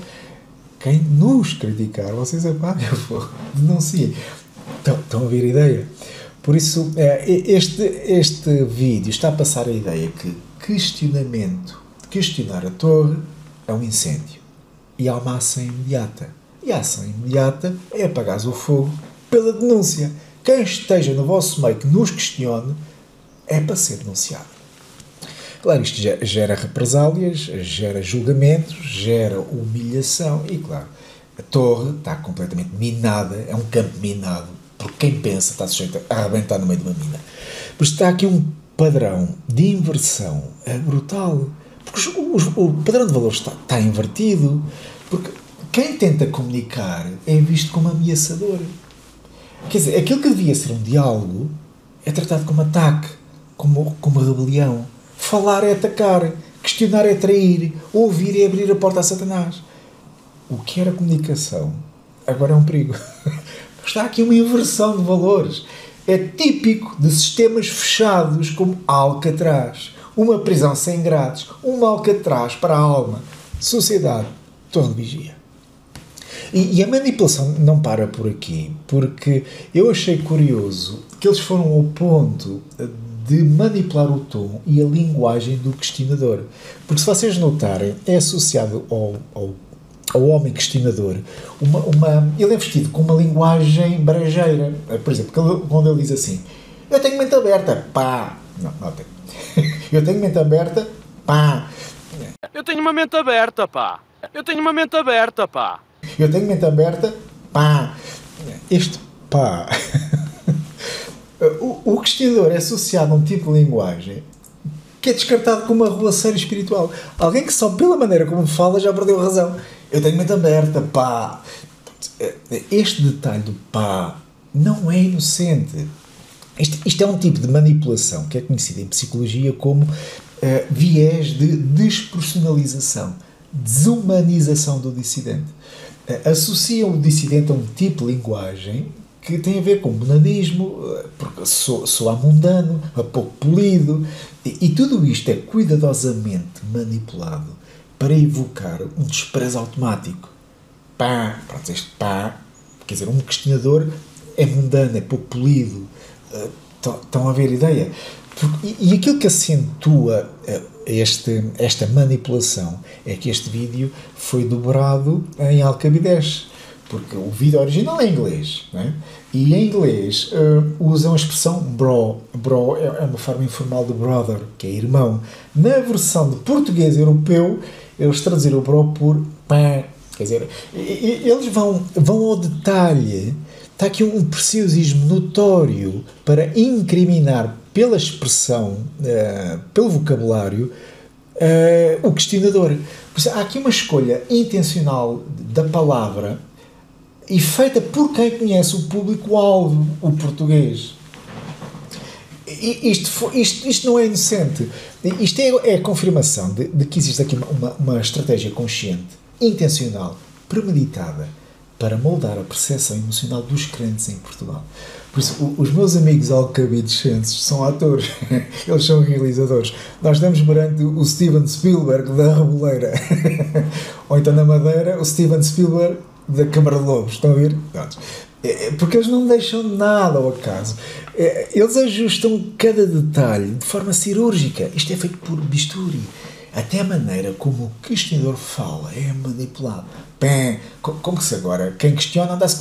Quem nos criticar, vocês apaguem o fogo. Denunciem. Estão a ver a ideia? Por isso, este vídeo está a passar a ideia que questionar a torre é um incêndio. E há uma ação imediata. E a ação imediata é apagar o fogo pela denúncia. Quem esteja no vosso meio que nos questione é para ser denunciado. Claro, isto gera represálias, gera julgamentos, gera humilhação e, claro, a torre está completamente minada, é um campo minado, porque quem pensa está sujeito a arrebentar no meio de uma mina. Por isso está aqui um padrão de inversão brutal, porque o padrão de valores está invertido, porque quem tenta comunicar é visto como ameaçador. Quer dizer, aquilo que devia ser um diálogo é tratado como ataque, como rebelião. Falar é atacar, questionar é trair, ouvir é abrir a porta a Satanás. O que era comunicação agora é um perigo. Está aqui uma inversão de valores. É típico de sistemas fechados como Alcatraz. Uma prisão sem grades, um Alcatraz para a alma. Sociedade, Torre de Vigia. E a manipulação não para por aqui, porque eu achei curioso que eles foram ao ponto de manipular o tom e a linguagem do questionador. Porque se vocês notarem, é associado ao homem questionador, ele é vestido com uma linguagem brejeira. Por exemplo, quando ele diz assim, eu tenho mente aberta, pá. Não tenho. Eu tenho mente aberta, pá. Eu tenho uma mente aberta, pá. Eu tenho uma mente aberta, pá. Eu tenho mente aberta, pá. Este pá. O questionador é associado a um tipo de linguagem que é descartado como uma roaceira espiritual. Alguém que só pela maneira como fala já perdeu a razão. Eu tenho mente aberta, pá. Este detalhe do pá não é inocente. Isto é um tipo de manipulação que é conhecido em psicologia como viés de despersonalização, desumanização do dissidente. Associam o dissidente a um tipo de linguagem que tem a ver com mundanismo, porque soa mundano, a pouco polido, e tudo isto é cuidadosamente manipulado para evocar um desprezo automático. Pá, pronto, este pá, quer dizer, um questionador é mundano, é pouco polido, Estão a ver a ideia? E aquilo que acentua esta manipulação é que este vídeo foi dobrado em alcabidez, porque o vídeo original é em inglês, não é? E em inglês usam a expressão bro. Bro é uma forma informal de brother, que é irmão. Na versão de português europeu, eles traduziram o bro por pá. Quer dizer, eles vão ao detalhe. Está aqui um preciosismo notório para incriminar pela expressão, pelo vocabulário, o questionador. Por isso, há aqui uma escolha intencional da palavra e feita por quem conhece o público-alvo, o português. Isto não é inocente. Isto é a confirmação de que existe aqui uma estratégia consciente, intencional, premeditada, para moldar a percepção emocional dos crentes em Portugal. Por isso, os meus amigos alcabidescentes são atores, eles são realizadores. Nós estamos perante o Steven Spielberg da Reboleira, ou então na Madeira, o Steven Spielberg da Câmara de Lobos, estão a ver? Porque eles não deixam nada ao acaso. Eles ajustam cada detalhe de forma cirúrgica. Isto é feito por bisturi. Até a maneira como o questionador fala é manipulado. Bem, como se agora quem questiona andasse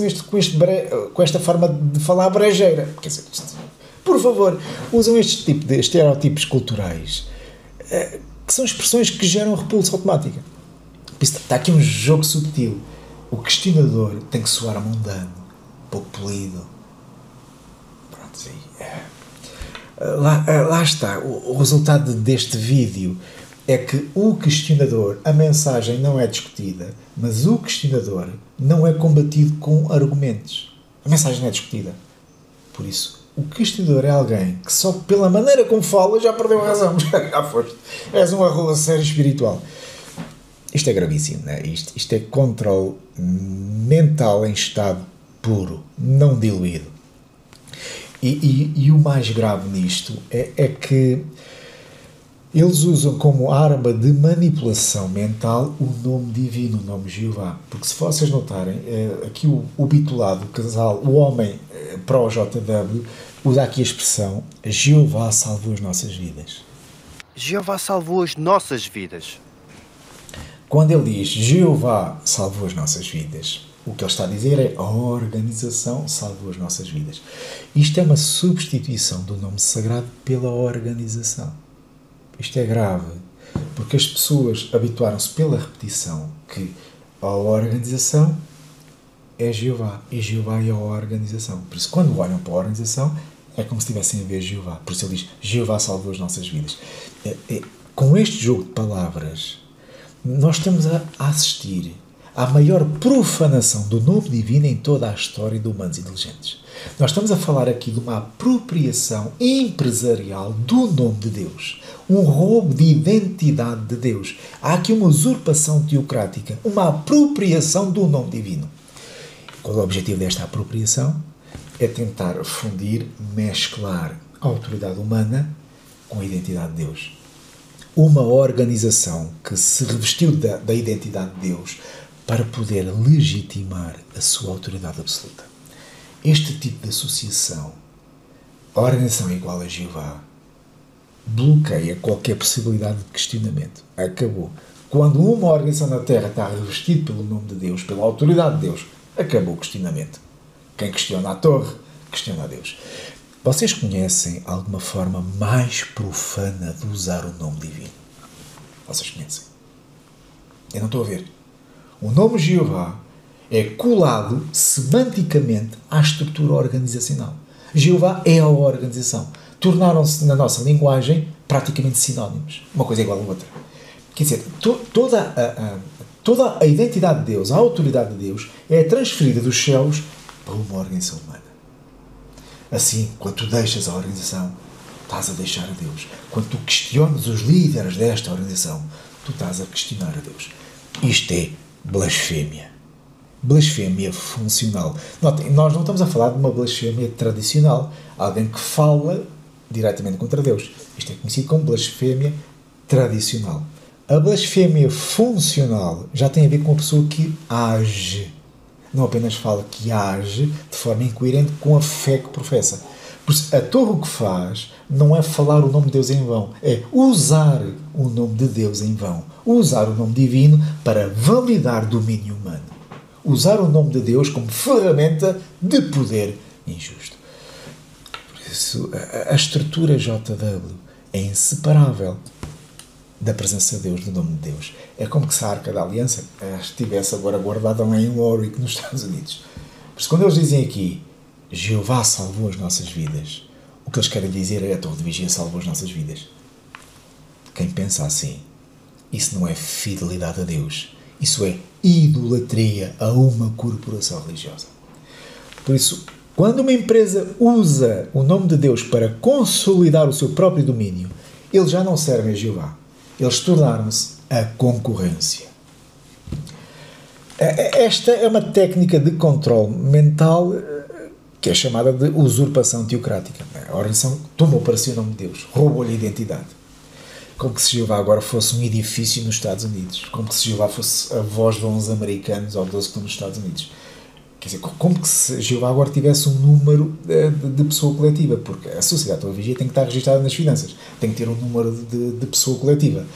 com esta forma de falar brejeira. Quer dizer, por favor, usam este tipo de estereótipos culturais que são expressões que geram repulsa automática. Está aqui um jogo subtil. O questionador tem que soar mundano, pouco polido. Pronto, lá está. O resultado deste vídeo é que o questionador, a mensagem não é discutida, mas o questionador não é combatido com argumentos. A mensagem não é discutida. Por isso, o questionador é alguém que só pela maneira como fala já perdeu a razão. Já foste. És um arruaceiro espiritual. Isto é gravíssimo, não é? Isto é controle mental em estado puro, não diluído. E o mais grave nisto é que eles usam como arma de manipulação mental o nome divino, o nome Jeová. Porque se vocês notarem, aqui o bitulado, o casal, o homem pró-JW, usa aqui a expressão Jeová salvou as nossas vidas. Jeová salvou as nossas vidas. Quando ele diz Jeová salvou as nossas vidas, o que ele está a dizer é a organização salvou as nossas vidas. Isto é uma substituição do nome sagrado pela organização. Isto é grave, porque as pessoas habituaram-se pela repetição que a organização é Jeová, e Jeová é a organização. Por isso, quando olham para a organização, é como se estivessem a ver Jeová. Por isso ele diz, Jeová salvou as nossas vidas. Com este jogo de palavras, nós estamos a assistir à maior profanação do nome divino em toda a história de humanos inteligentes. Nós estamos a falar aqui de uma apropriação empresarial do nome de Deus. Um roubo de identidade de Deus. Há aqui uma usurpação teocrática, uma apropriação do nome divino. Qual é o objetivo desta apropriação? É tentar fundir, mesclar a autoridade humana com a identidade de Deus. Uma organização que se revestiu da identidade de Deus para poder legitimar a sua autoridade absoluta. Este tipo de associação, a organização igual a Jeová, bloqueia qualquer possibilidade de questionamento. Acabou. Quando uma organização na Terra está revestida pelo nome de Deus, pela autoridade de Deus, acabou o questionamento. Quem questiona a torre, questiona a Deus. Vocês conhecem alguma forma mais profana de usar o nome divino? Vocês conhecem? Eu não estou a ver. O nome Jeová é colado semanticamente à estrutura organizacional. Jeová é a organização. Tornaram-se, na nossa linguagem, praticamente sinónimos. Uma coisa é igual à outra. Quer dizer, toda a identidade de Deus, a autoridade de Deus, é transferida dos céus para uma organização humana. Assim, quando tu deixas a organização, estás a deixar a Deus. Quando tu questionas os líderes desta organização, tu estás a questionar a Deus. Isto é blasfémia. Blasfémia funcional. Notem, nós não estamos a falar de uma blasfémia tradicional. Alguém que fala diretamente contra Deus. Isto é conhecido como blasfémia tradicional. A blasfémia funcional já tem a ver com a pessoa que age. Não apenas fala, que age de forma incoerente com a fé que professa. Por isso, a torre o que faz não é falar o nome de Deus em vão, é usar o nome de Deus em vão. Usar o nome divino para validar domínio humano. Usar o nome de Deus como ferramenta de poder injusto. Por isso, a estrutura JW é inseparável da presença de Deus, do nome de Deus. É como se a Arca da Aliança estivesse agora guardada lá em Warwick, nos Estados Unidos. Por isso, quando eles dizem aqui Jeová salvou as nossas vidas, o que eles querem dizer é a torre de vigia salvou as nossas vidas. Quem pensa assim, isso não é fidelidade a Deus. Isso é idolatria a uma corporação religiosa. Por isso, quando uma empresa usa o nome de Deus para consolidar o seu próprio domínio, eles já não servem a Jeová. Eles tornaram-se a concorrência. Esta é uma técnica de controle mental que é chamada de usurpação teocrática. A organização tomou para si o nome de Deus, roubou-lhe a identidade. Como que se Jeová agora fosse um edifício nos Estados Unidos. Como que se Jeová fosse a voz de 11 americanos ou 12 que estão nos Estados Unidos. Quer dizer, como que se Jeová agora tivesse um número de pessoa coletiva, porque a sociedade toda vigia tem que estar registrada nas finanças, tem que ter um número de pessoa coletiva.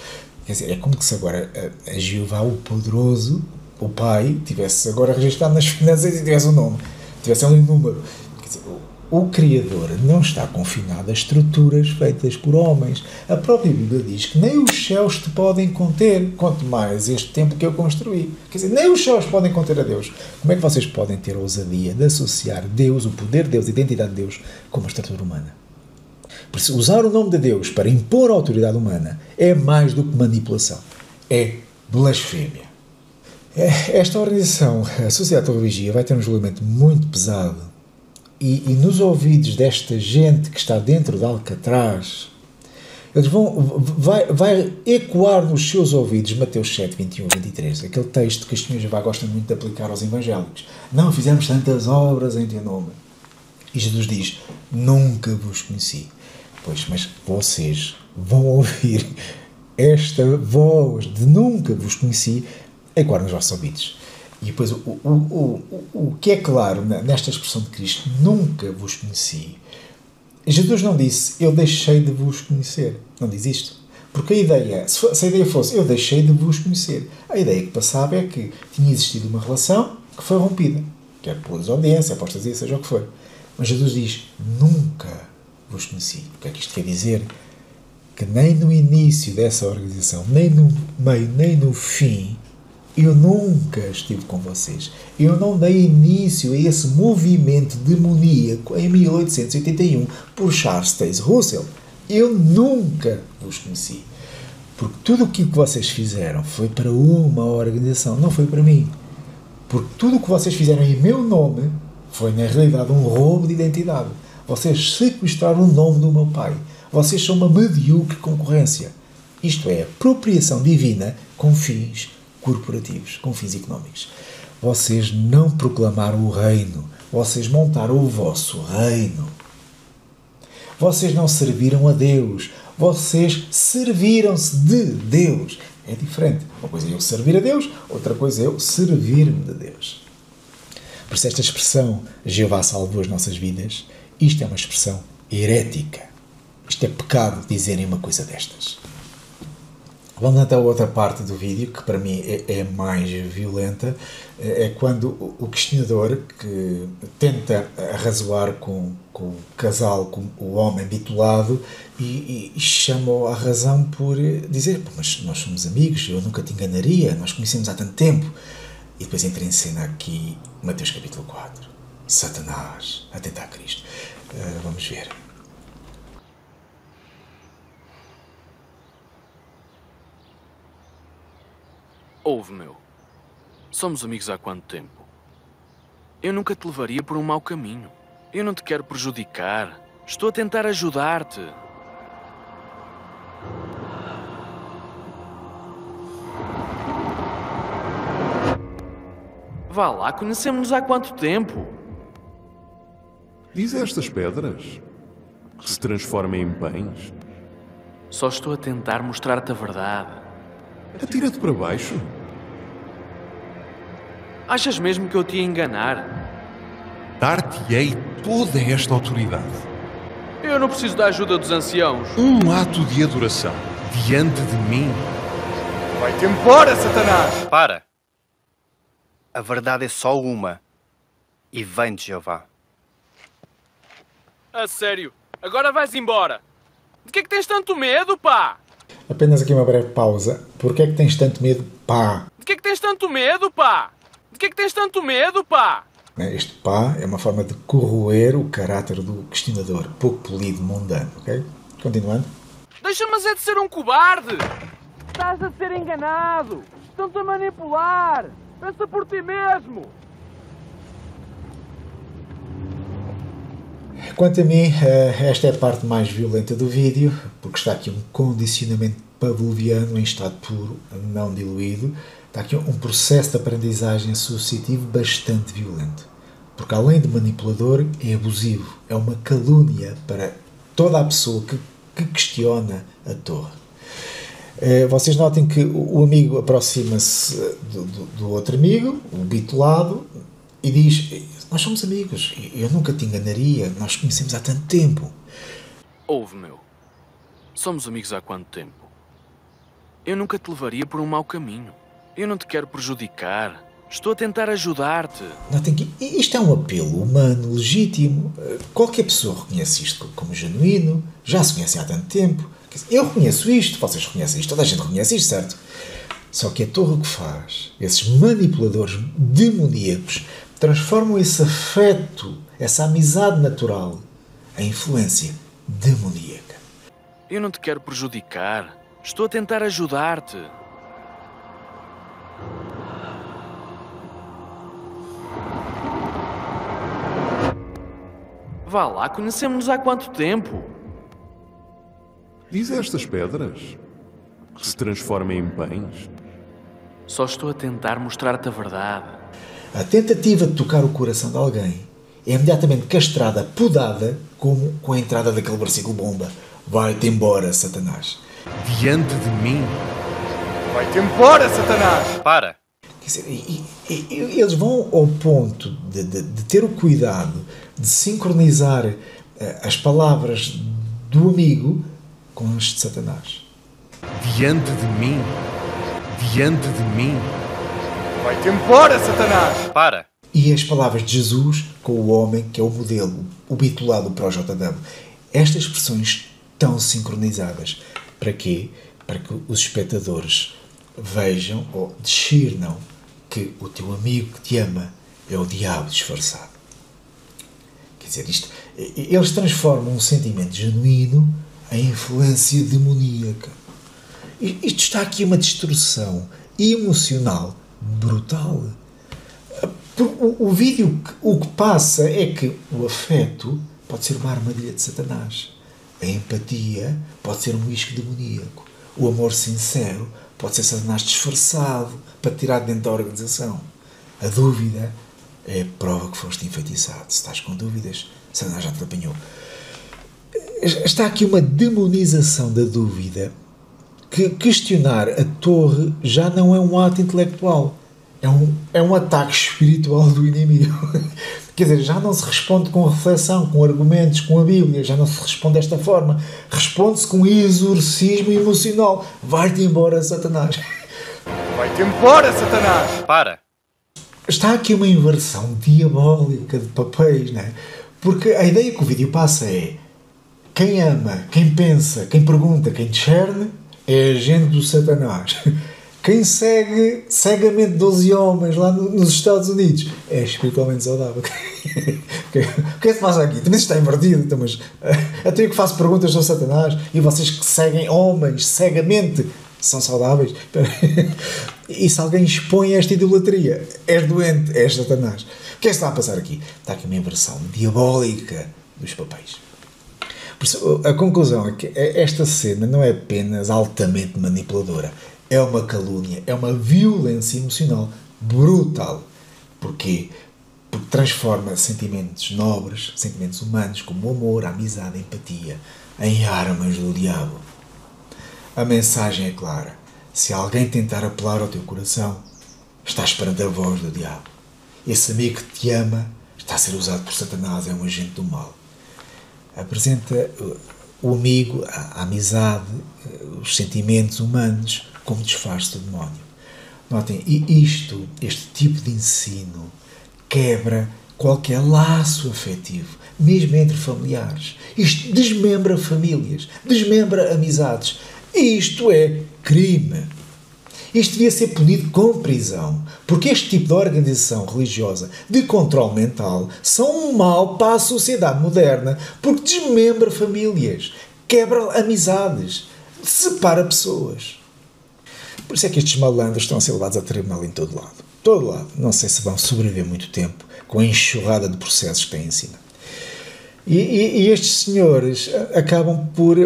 Quer dizer, é como que se agora a Jeová, o poderoso, o Pai, tivesse agora registrado nas finanças e tivesse um nome, tivesse ali um número. Quer dizer, o Criador não está confinado a estruturas feitas por homens. A própria Bíblia diz que nem os céus te podem conter, quanto mais este templo que eu construí. Quer dizer, nem os céus podem conter a Deus. Como é que vocês podem ter a ousadia de associar Deus, o poder de Deus, a identidade de Deus, com uma estrutura humana? Por isso, usar o nome de Deus para impor a autoridade humana é mais do que manipulação. É blasfémia. Esta organização, a Sociedade Torre Vigia, vai ter um julgamento muito pesado. E nos ouvidos desta gente que está dentro de Alcatraz, eles vai ecoar nos seus ouvidos Mateus 7, 21 e 23, aquele texto que os senhores já gostam muito de aplicar aos evangélicos. Não fizemos tantas obras em teu nome. E Jesus diz, nunca vos conheci. Pois, mas vocês vão ouvir esta voz de nunca vos conheci ecoar nos vossos ouvidos. E depois, o que é claro nesta expressão de Cristo, nunca vos conheci, Jesus não disse, eu deixei de vos conhecer. Não diz isto. Porque a ideia, se a ideia fosse, eu deixei de vos conhecer, a ideia que passava é que tinha existido uma relação que foi rompida, quer por desobediência, apostasia, seja o que for. Mas Jesus diz, nunca vos conheci. O que é que isto quer dizer? Que nem no início dessa organização, nem no meio, nem no fim, eu nunca estive com vocês. Eu não dei início a esse movimento demoníaco em 1881 por Charles Taze Russell. Eu nunca vos conheci. Porque tudo aquilo que vocês fizeram foi para uma organização, não foi para mim. Porque tudo o que vocês fizeram em meu nome foi, na realidade, um roubo de identidade. Vocês sequestraram o nome do meu pai. Vocês são uma medíocre concorrência. Isto é, apropriação divina com fins corporativos, com fins económicos. Vocês não proclamaram o reino, vocês montaram o vosso reino. Vocês não serviram a Deus, vocês serviram-se de Deus. É diferente. Uma coisa é eu servir a Deus, outra coisa é eu servir-me de Deus. Por isso esta expressão, Jeová salvou as nossas vidas, isto é uma expressão herética. Isto é pecado dizerem uma coisa destas. Vamos até a outra parte do vídeo, que para mim é mais violenta, é quando o questionador que tenta arrazoar com o casal, com o homem bitolado, e chama-o à razão por dizer, mas nós somos amigos, eu nunca te enganaria, nós conhecemos há tanto tempo. E depois entra em cena aqui Mateus capítulo 4, Satanás a tentar Cristo. Vamos ver. Ouve, meu. Somos amigos há quanto tempo? Eu nunca te levaria por um mau caminho. Eu não te quero prejudicar. Estou a tentar ajudar-te. Vá lá, conhecemos-nos há quanto tempo? Diz a estas pedras que se transformem em pães. Só estou a tentar mostrar-te a verdade. Atira-te para baixo. Achas mesmo que eu te ia enganar? Dar-te-ei toda esta autoridade. Eu não preciso da ajuda dos anciãos. Um ato de adoração diante de mim. Vai-te embora, Satanás! Para! A verdade é só uma. E vem de Jeová. A sério? Agora vais embora? De que é que tens tanto medo, pá? Apenas aqui uma breve pausa. Porquê é que tens tanto medo, pá? De que é que tens tanto medo, pá? De que é que tens tanto medo, pá? Este pá é uma forma de corroer o caráter do questionador, pouco polido, mundano, ok? Continuando. Deixa-me é de ser um cobarde! Estás a ser enganado! Estão-te a manipular! Pensa por ti mesmo! Quanto a mim, esta é a parte mais violenta do vídeo, porque está aqui um condicionamento pavloviano em estado puro, não diluído. Está aqui um processo de aprendizagem associativo bastante violento. Porque além de manipulador, é abusivo. É uma calúnia para toda a pessoa que questiona a torre. Vocês notem que o amigo aproxima-se do outro amigo, o bitolado, e diz: nós somos amigos, eu nunca te enganaria, nós conhecemos há tanto tempo. Ouve, meu. Somos amigos há quanto tempo? Eu nunca te levaria por um mau caminho. Eu não te quero prejudicar. Estou a tentar ajudar-te. Notem que isto é um apelo humano, legítimo. Qualquer pessoa reconhece isto como genuíno, já se conhecem há tanto tempo. Eu reconheço isto, vocês reconhecem isto, toda a gente reconhece isto, certo? Só que a torre o que faz, esses manipuladores demoníacos, transformam esse afeto, essa amizade natural, em influência demoníaca. Eu não te quero prejudicar. Estou a tentar ajudar-te. Vá lá, conhecemos-nos há quanto tempo? Diz estas pedras que se transformem em pães. Só estou a tentar mostrar-te a verdade. A tentativa de tocar o coração de alguém é imediatamente castrada, podada, como com a entrada daquele versículo bomba: vai-te embora, Satanás. Diante de mim. Vai-te embora, Satanás! Para! Quer dizer, eles vão ao ponto de ter o cuidado de sincronizar as palavras do amigo com as de Satanás. Diante de mim. Diante de mim. Vai-te embora, Satanás! Para! E as palavras de Jesus com o homem, que é o modelo, o bitolado para o JW. Estas expressões estão sincronizadas. Para quê? Para que os espectadores vejam ou discernam que o teu amigo que te ama é o diabo disfarçado. Quer dizer, eles transformam um sentimento genuíno em influência demoníaca. Isto está aqui uma destruição emocional brutal. O vídeo, o que passa é que o afeto pode ser uma armadilha de Satanás. A empatia pode ser um isco demoníaco. O amor sincero pode ser Satanás disfarçado para te tirar de dentro da organização. A dúvida é a prova que foste enfeitiçado. Se estás com dúvidas, Satanás já te apanhou. Está aqui uma demonização da dúvida, que questionar a torre já não é um ato intelectual. É um ataque espiritual do inimigo. Quer dizer, já não se responde com reflexão, com argumentos, com a Bíblia. Já não se responde desta forma. Responde-se com exorcismo emocional. Vai-te embora, Satanás. Vai-te embora, Satanás! Para! Está aqui uma inversão diabólica de papéis, não é? Porque a ideia que o vídeo passa é: quem ama, quem pensa, quem pergunta, quem discerne, é agente do Satanás. Quem segue cegamente 12 homens lá nos Estados Unidos é espiritualmente saudável. O que é que se passa aqui? Também está invertido. Então, mas até eu que faço perguntas ao Satanás e vocês que seguem homens cegamente são saudáveis? E se alguém expõe esta idolatria? És doente, és Satanás. O que é que está a passar aqui? Está aqui uma inversão diabólica dos papéis. Por isso, a conclusão é que esta cena não é apenas altamente manipuladora. É uma calúnia, é uma violência emocional brutal. Porquê? Porque transforma sentimentos nobres, sentimentos humanos, como o amor, a amizade, a empatia, em armas do diabo. A mensagem é clara. Se alguém tentar apelar ao teu coração, estás perante a voz do diabo. Esse amigo que te ama está a ser usado por Satanás, é um agente do mal. Apresenta o amigo, a amizade, os sentimentos humanos como disfarce do demónio. Notem, este tipo de ensino quebra qualquer laço afetivo, mesmo entre familiares. Isto desmembra famílias, desmembra amizades. Isto é crime. Isto devia ser punido com prisão, porque este tipo de organização religiosa de controle mental são um mal para a sociedade moderna, porque desmembra famílias, quebra amizades, separa pessoas. Por isso é que estes malandros estão a ser levados a tribunal em todo lado. Todo lado. Não sei se vão sobreviver muito tempo com a enxurrada de processos que têm em cima. E estes senhores acabam por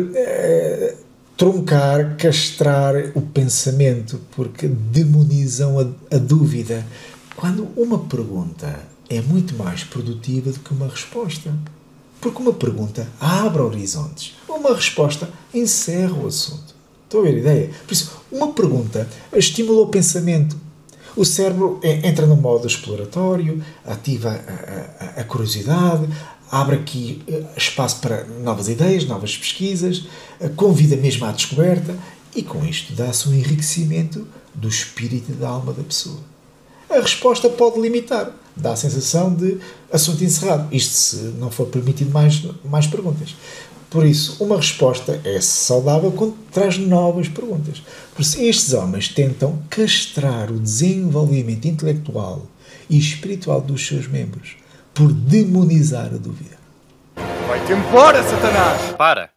truncar, castrar o pensamento, porque demonizam a dúvida, quando uma pergunta é muito mais produtiva do que uma resposta. Porque uma pergunta abre horizontes, uma resposta encerra o assunto. Estão a ver a ideia? Por isso, uma pergunta estimula o pensamento. O cérebro entra no modo exploratório, ativa a curiosidade, abre aqui espaço para novas ideias, novas pesquisas, convida mesmo à descoberta e, com isto, dá-se um enriquecimento do espírito e da alma da pessoa. A resposta pode limitar, dá a sensação de assunto encerrado. Isto se não for permitido mais perguntas. Por isso, uma resposta é saudável quando traz novas perguntas. Por isso, estes homens tentam castrar o desenvolvimento intelectual e espiritual dos seus membros por demonizar a dúvida. Vai-te embora, Satanás! Para!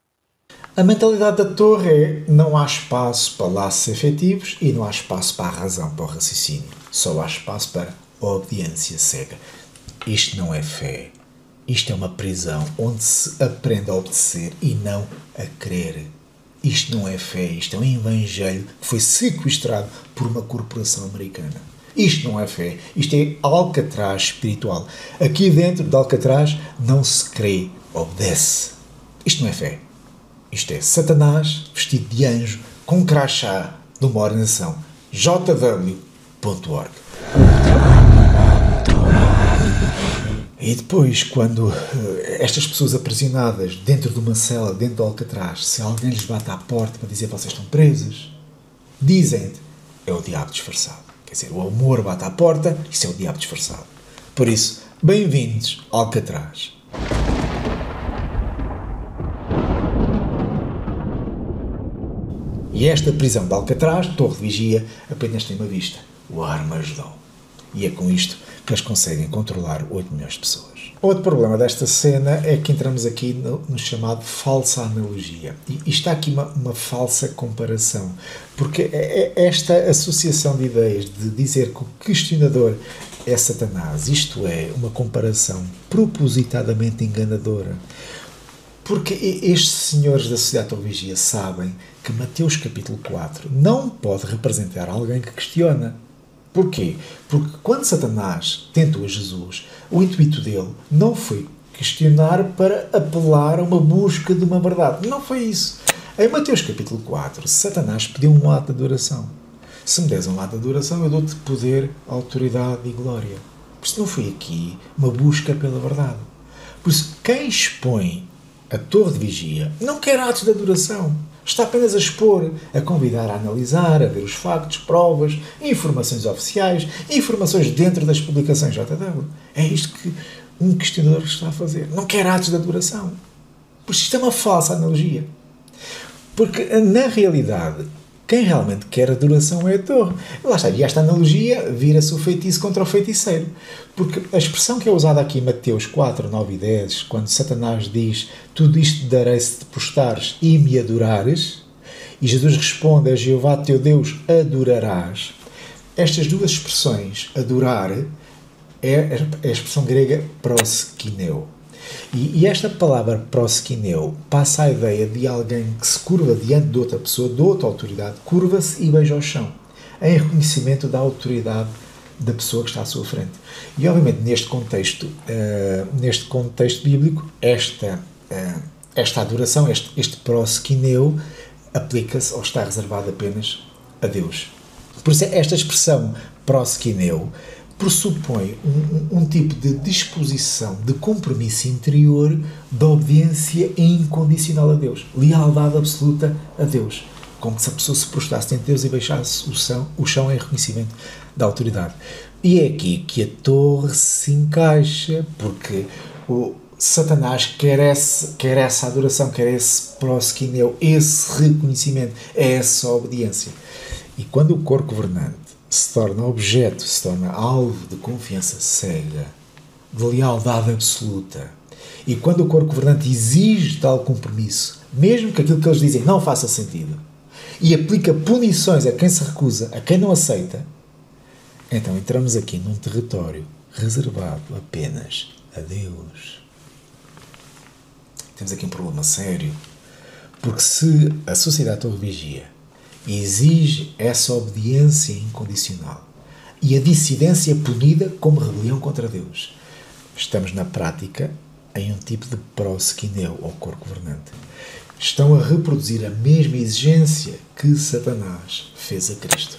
A mentalidade da torre é: não há espaço para laços afetivos e não há espaço para a razão, para o raciocínio. Só há espaço para a obediência cega. Isto não é fé. Isto é uma prisão onde se aprende a obedecer e não a crer. Isto não é fé. Isto é um evangelho que foi sequestrado por uma corporação americana. Isto não é fé. Isto é Alcatraz espiritual. Aqui dentro de Alcatraz não se crê, obedece. Isto não é fé. Isto é Satanás vestido de anjo com um crachá de uma organização jw.org. E depois, quando estas pessoas aprisionadas dentro de uma cela, dentro do Alcatraz, se alguém lhes bate à porta para dizer que vocês estão presos, dizem-te: é o diabo disfarçado. Quer dizer, o amor bate à porta, isso é o diabo disfarçado. Por isso, bem-vindos ao Alcatraz. E esta prisão de Alcatraz, Torre de Vigia, apenas tem uma vista: o Armagedon. E é com isto que eles conseguem controlar 8 milhões de pessoas. Outro problema desta cena é que entramos aqui no chamado falsa analogia. E está aqui uma falsa comparação. Porque esta associação de ideias de dizer que o questionador é Satanás, isto é uma comparação propositadamente enganadora. Porque estes senhores da Sociedade de Vigia sabem que Mateus capítulo 4 não pode representar alguém que questiona. Porquê? Porque quando Satanás tentou a Jesus, o intuito dele não foi questionar para apelar a uma busca de uma verdade. Não foi isso. Em Mateus capítulo 4, Satanás pediu um ato de adoração. Se me des um ato de adoração, eu dou-te poder, autoridade e glória. Por isso não foi aqui uma busca pela verdade. Por isso, quem expõe a Torre de Vigia não quer atos de adoração. Está apenas a expor, a convidar a analisar, a ver os factos, provas, informações oficiais, informações dentro das publicações JW. É isto que um questionador está a fazer. Não quer atos de adoração. Por isso isto é uma falsa analogia. Porque, na realidade, quem realmente quer adoração é a torre. Lá está. E esta analogia vira-se o feitiço contra o feiticeiro. Porque a expressão que é usada aqui em Mateus 4, 9 e 10, quando Satanás diz: tudo isto darei se te prostrares e me adorares, e Jesus responde: a Jeová teu Deus adorarás. Estas duas expressões, adorar, é a expressão grega proskineo. E esta palavra proskineo passa a ideia de alguém que se curva diante de outra pessoa, de outra autoridade, curva-se e beija o chão, em reconhecimento da autoridade da pessoa que está à sua frente. E, obviamente, neste contexto bíblico, esta adoração, este proskineo, aplica-se ou está reservado apenas a Deus. Por isso, esta expressão proskineo pressupõe um tipo de disposição, de compromisso interior, de obediência incondicional a Deus, lealdade absoluta a Deus, como se a pessoa se prostrasse diante de Deus e baixasse o chão em reconhecimento da autoridade. E é aqui que a torre se encaixa, porque o Satanás quer essa adoração, quer esse proskineu, esse reconhecimento, essa obediência. E quando o corpo governante se torna objeto, se torna alvo de confiança cega, de lealdade absoluta, e quando o corpo governante exige tal compromisso, mesmo que aquilo que eles dizem não faça sentido, e aplica punições a quem se recusa, a quem não aceita, então entramos aqui num território reservado apenas a Deus. Temos aqui um problema sério, porque se a sociedade Torre Vigia exige essa obediência incondicional e a dissidência punida como rebelião contra Deus, estamos na prática em um tipo de proskineu, ou corpo governante. Estão a reproduzir a mesma exigência que Satanás fez a Cristo.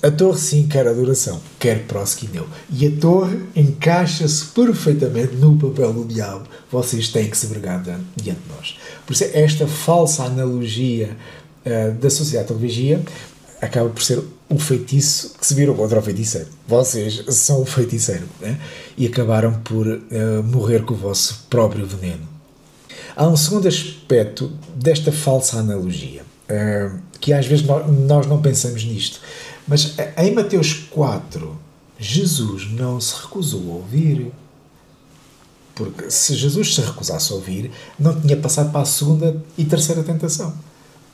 A torre sim quer adoração, quer proskineu. E a torre encaixa-se perfeitamente no papel do diabo. Vocês têm que se vergar diante de nós. Por isso, esta falsa analogia da sociedade Torre Vigia acaba por ser o feitiço que se virou contra o feiticeiro. Vocês são o feiticeiro, né? E acabaram por morrer com o vosso próprio veneno. Há um segundo aspecto desta falsa analogia, que às vezes nós não pensamos nisto. Mas em Mateus 4, Jesus não se recusou a ouvir. Porque se Jesus se recusasse a ouvir, não tinha passado para a segunda e terceira tentação.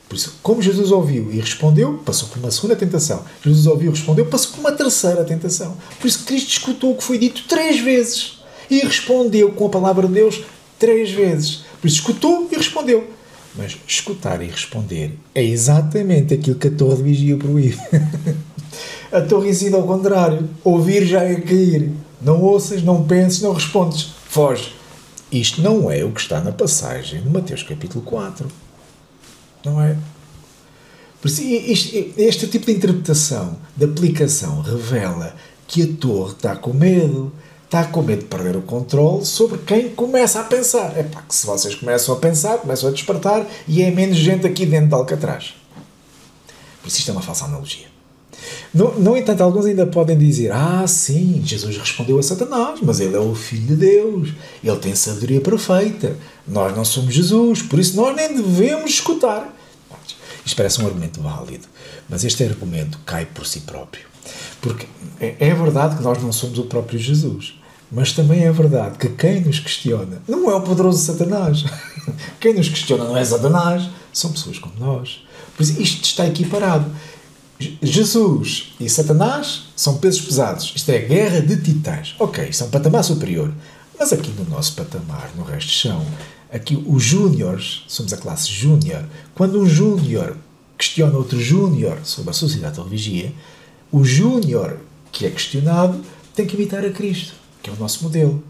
Por isso, como Jesus ouviu e respondeu, passou por uma segunda tentação. Jesus ouviu e respondeu, passou por uma terceira tentação. Por isso, Cristo escutou o que foi dito 3 vezes. E respondeu com a palavra de Deus 3 vezes. Por isso, escutou e respondeu. Mas escutar e responder é exatamente aquilo que a Torre de Vigia proíbe. A Torre ensina ao contrário. Ouvir já é cair. Não ouças, não penses, não respondes. Foge. Isto não é o que está na passagem de Mateus capítulo 4. Não é? Por isso, este tipo de interpretação, de aplicação, revela que a Torre está com medo. Está com medo de perder o controle sobre quem começa a pensar. É pá, que se vocês começam a pensar, começam a despertar e é menos gente aqui dentro de Alcatraz. Por isso isto é uma falsa analogia. No entanto, alguns ainda podem dizer, sim, Jesus respondeu a Satanás, mas ele é o Filho de Deus, ele tem sabedoria perfeita, nós não somos Jesus, por isso nós nem devemos escutar. Isto parece um argumento válido, mas este argumento cai por si próprio. Porque é verdade que nós não somos o próprio Jesus, mas também é verdade que quem nos questiona não é o poderoso Satanás. Quem nos questiona não é Satanás, são pessoas como nós. Por isso isto está equiparado. Jesus e Satanás são pesos pesados. Isto é guerra de titãs. Ok, isto é um patamar superior. Mas aqui no nosso patamar, no resto do chão, aqui os júniores, somos a classe júnior. Quando um júnior questiona outro júnior sobre a sociedade Torre Vigia, o júnior que é questionado tem que imitar a Cristo, que é o nosso modelo.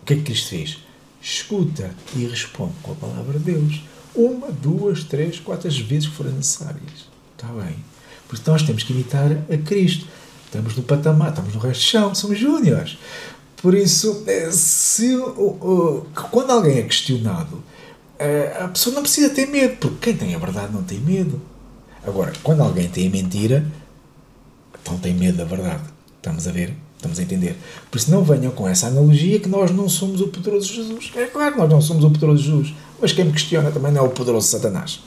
O que é que Cristo fez? Escuta e responde com a palavra de Deus. 1, 2, 3, 4 vezes que forem necessárias. Está bem? Por isso nós temos que imitar a Cristo. Estamos no patamar, estamos no resto do chão, somos júniores. Por isso, quando alguém é questionado, a pessoa não precisa ter medo, porque quem tem a verdade não tem medo. Agora, quando alguém tem a mentira, então tem medo da verdade. Estamos a ver? Estamos a entender? Por isso não venham com essa analogia que nós não somos o poderoso Jesus. É claro que nós não somos o poderoso Jesus, mas quem me questiona também não é o poderoso Satanás.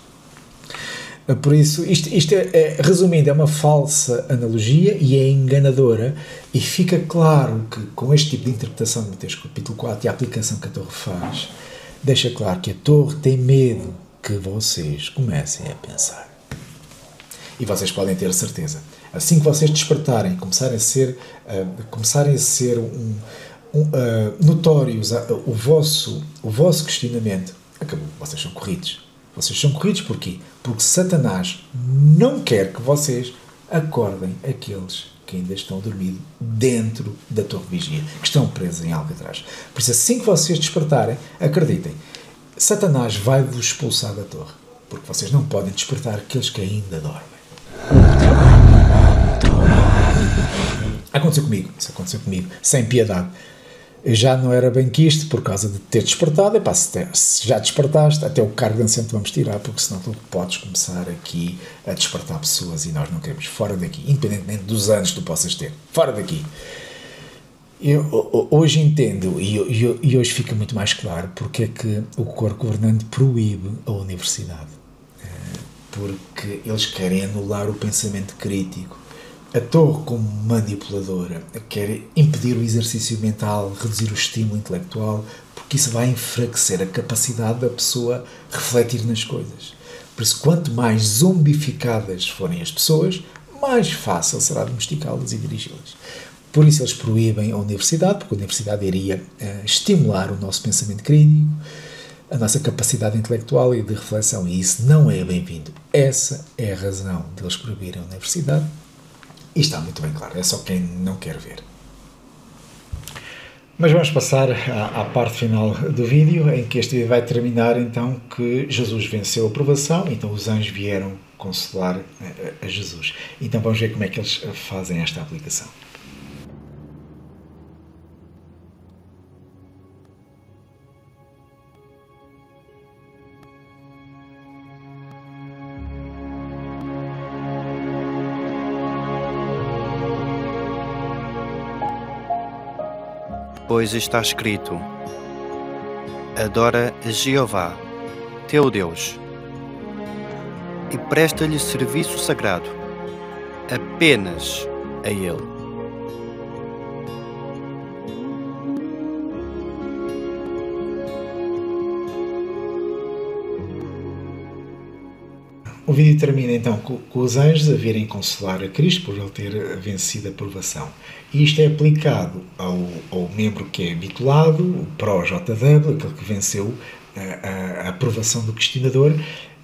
Por isso, isto resumindo, é uma falsa analogia e é enganadora, e fica claro que com este tipo de interpretação de Mateus capítulo 4 e a aplicação que a Torre faz, deixa claro que a Torre tem medo que vocês comecem a pensar. E vocês podem ter certeza. Assim que vocês despertarem, começarem a ser notórios o vosso questionamento, acabou, vocês são corridos. Vocês são corridos porquê? Porque Satanás não quer que vocês acordem aqueles que ainda estão dormindo dentro da Torre de Vigia, que estão presos em Alcatraz. Por isso, assim que vocês despertarem, acreditem, Satanás vai-vos expulsar da torre, porque vocês não podem despertar aqueles que ainda dormem. Isso aconteceu comigo, sem piedade. Eu já não era bem quisto por causa de ter despertado. Epá, se já despertaste, até o cargo de ancião te vamos tirar, porque senão tu podes começar aqui a despertar pessoas e nós não queremos. Fora daqui, independentemente dos anos que tu possas ter. Fora daqui. Eu hoje entendo e hoje fica muito mais claro porque é que o corpo governante proíbe a universidade. Porque eles querem anular o pensamento crítico. A torre, como manipuladora, quer impedir o exercício mental, reduzir o estímulo intelectual, porque isso vai enfraquecer a capacidade da pessoa refletir nas coisas. Por isso, quanto mais zombificadas forem as pessoas, mais fácil será domesticá-las e dirigi-las. Por isso eles proíbem a universidade, porque a universidade iria estimular o nosso pensamento crítico, a nossa capacidade intelectual e de reflexão, e isso não é bem-vindo. Essa é a razão deles proibirem a universidade. E está muito bem claro, é só quem não quer ver. Mas vamos passar à parte final do vídeo, em que este vídeo vai terminar então que Jesus venceu a provação, então os anjos vieram consolar a Jesus. Então vamos ver como é que eles fazem esta aplicação. Pois está escrito: adora a Jeová, teu Deus, e presta-lhe serviço sagrado, apenas a Ele. O vídeo termina então com os anjos a virem consolar a Cristo por ele ter vencido a provação. E isto é aplicado ao membro que é bitulado, o pró-JW, aquele que venceu a aprovação do questionador,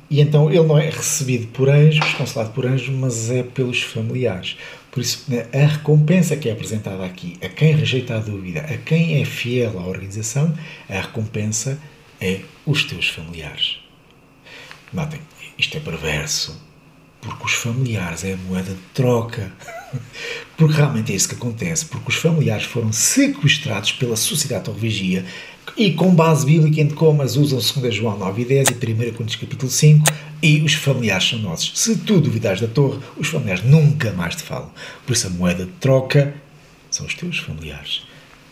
e então ele não é recebido por anjos, consolado por anjos, mas é pelos familiares. Por isso, a recompensa que é apresentada aqui, a quem rejeita a dúvida, a quem é fiel à organização, a recompensa é os teus familiares. Notem, isto é perverso, porque os familiares é a moeda de troca. Porque realmente é isso que acontece, porque os familiares foram sequestrados pela sociedade de Torre-Vigia e com base bíblica em como as usam 2 João 9 e 10 e 1 Coríntios capítulo 5, e os familiares são nossos. Se tu duvidares da torre, os familiares nunca mais te falam. Por isso a moeda de troca são os teus familiares.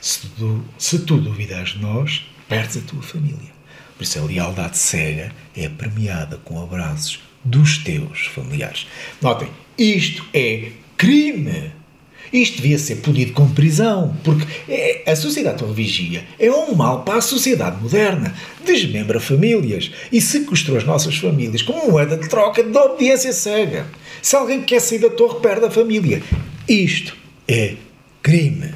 Se tu duvidares de nós, perdes a tua família. Por isso a lealdade cega é premiada com abraços dos teus familiares. Notem, isto é crime. Isto devia ser punido com prisão, porque a sociedade de Torre-Vigia é um mal para a sociedade moderna. Desmembra famílias e sequestrou as nossas famílias como moeda de troca de obediência cega. Se alguém quer sair da torre, perde a família. Isto é crime.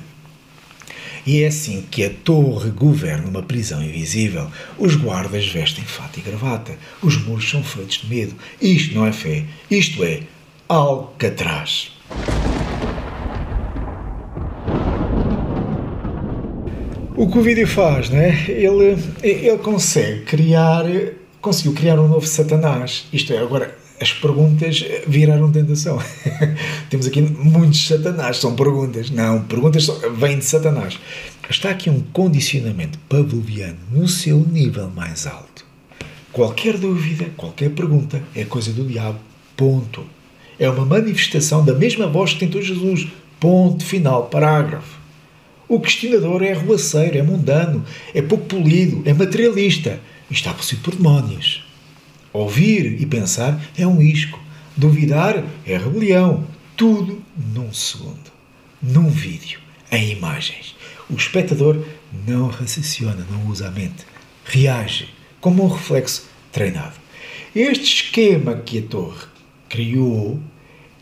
E é assim que a torre governa uma prisão invisível. Os guardas vestem fato e gravata. Os muros são feitos de medo. Isto não é fé. Isto é Alcatraz. O que o vídeo faz, não é? Ele conseguiu criar um novo Satanás. Isto é, agora as perguntas viraram tentação. Temos aqui muitos Satanás, são perguntas. Não, perguntas vêm de Satanás. Está aqui um condicionamento pavloviano no seu nível mais alto. Qualquer dúvida, qualquer pergunta é coisa do diabo. Ponto. É uma manifestação da mesma voz que tentou Jesus. Ponto final, parágrafo. O questionador é arruaceiro, é mundano, é pouco polido, é materialista e está possuído por demónios. Ouvir e pensar é um isco. Duvidar é rebelião. Tudo num segundo. Num vídeo. Em imagens. O espectador não raciocina, não usa a mente. Reage como um reflexo treinado. Este esquema que a torre criou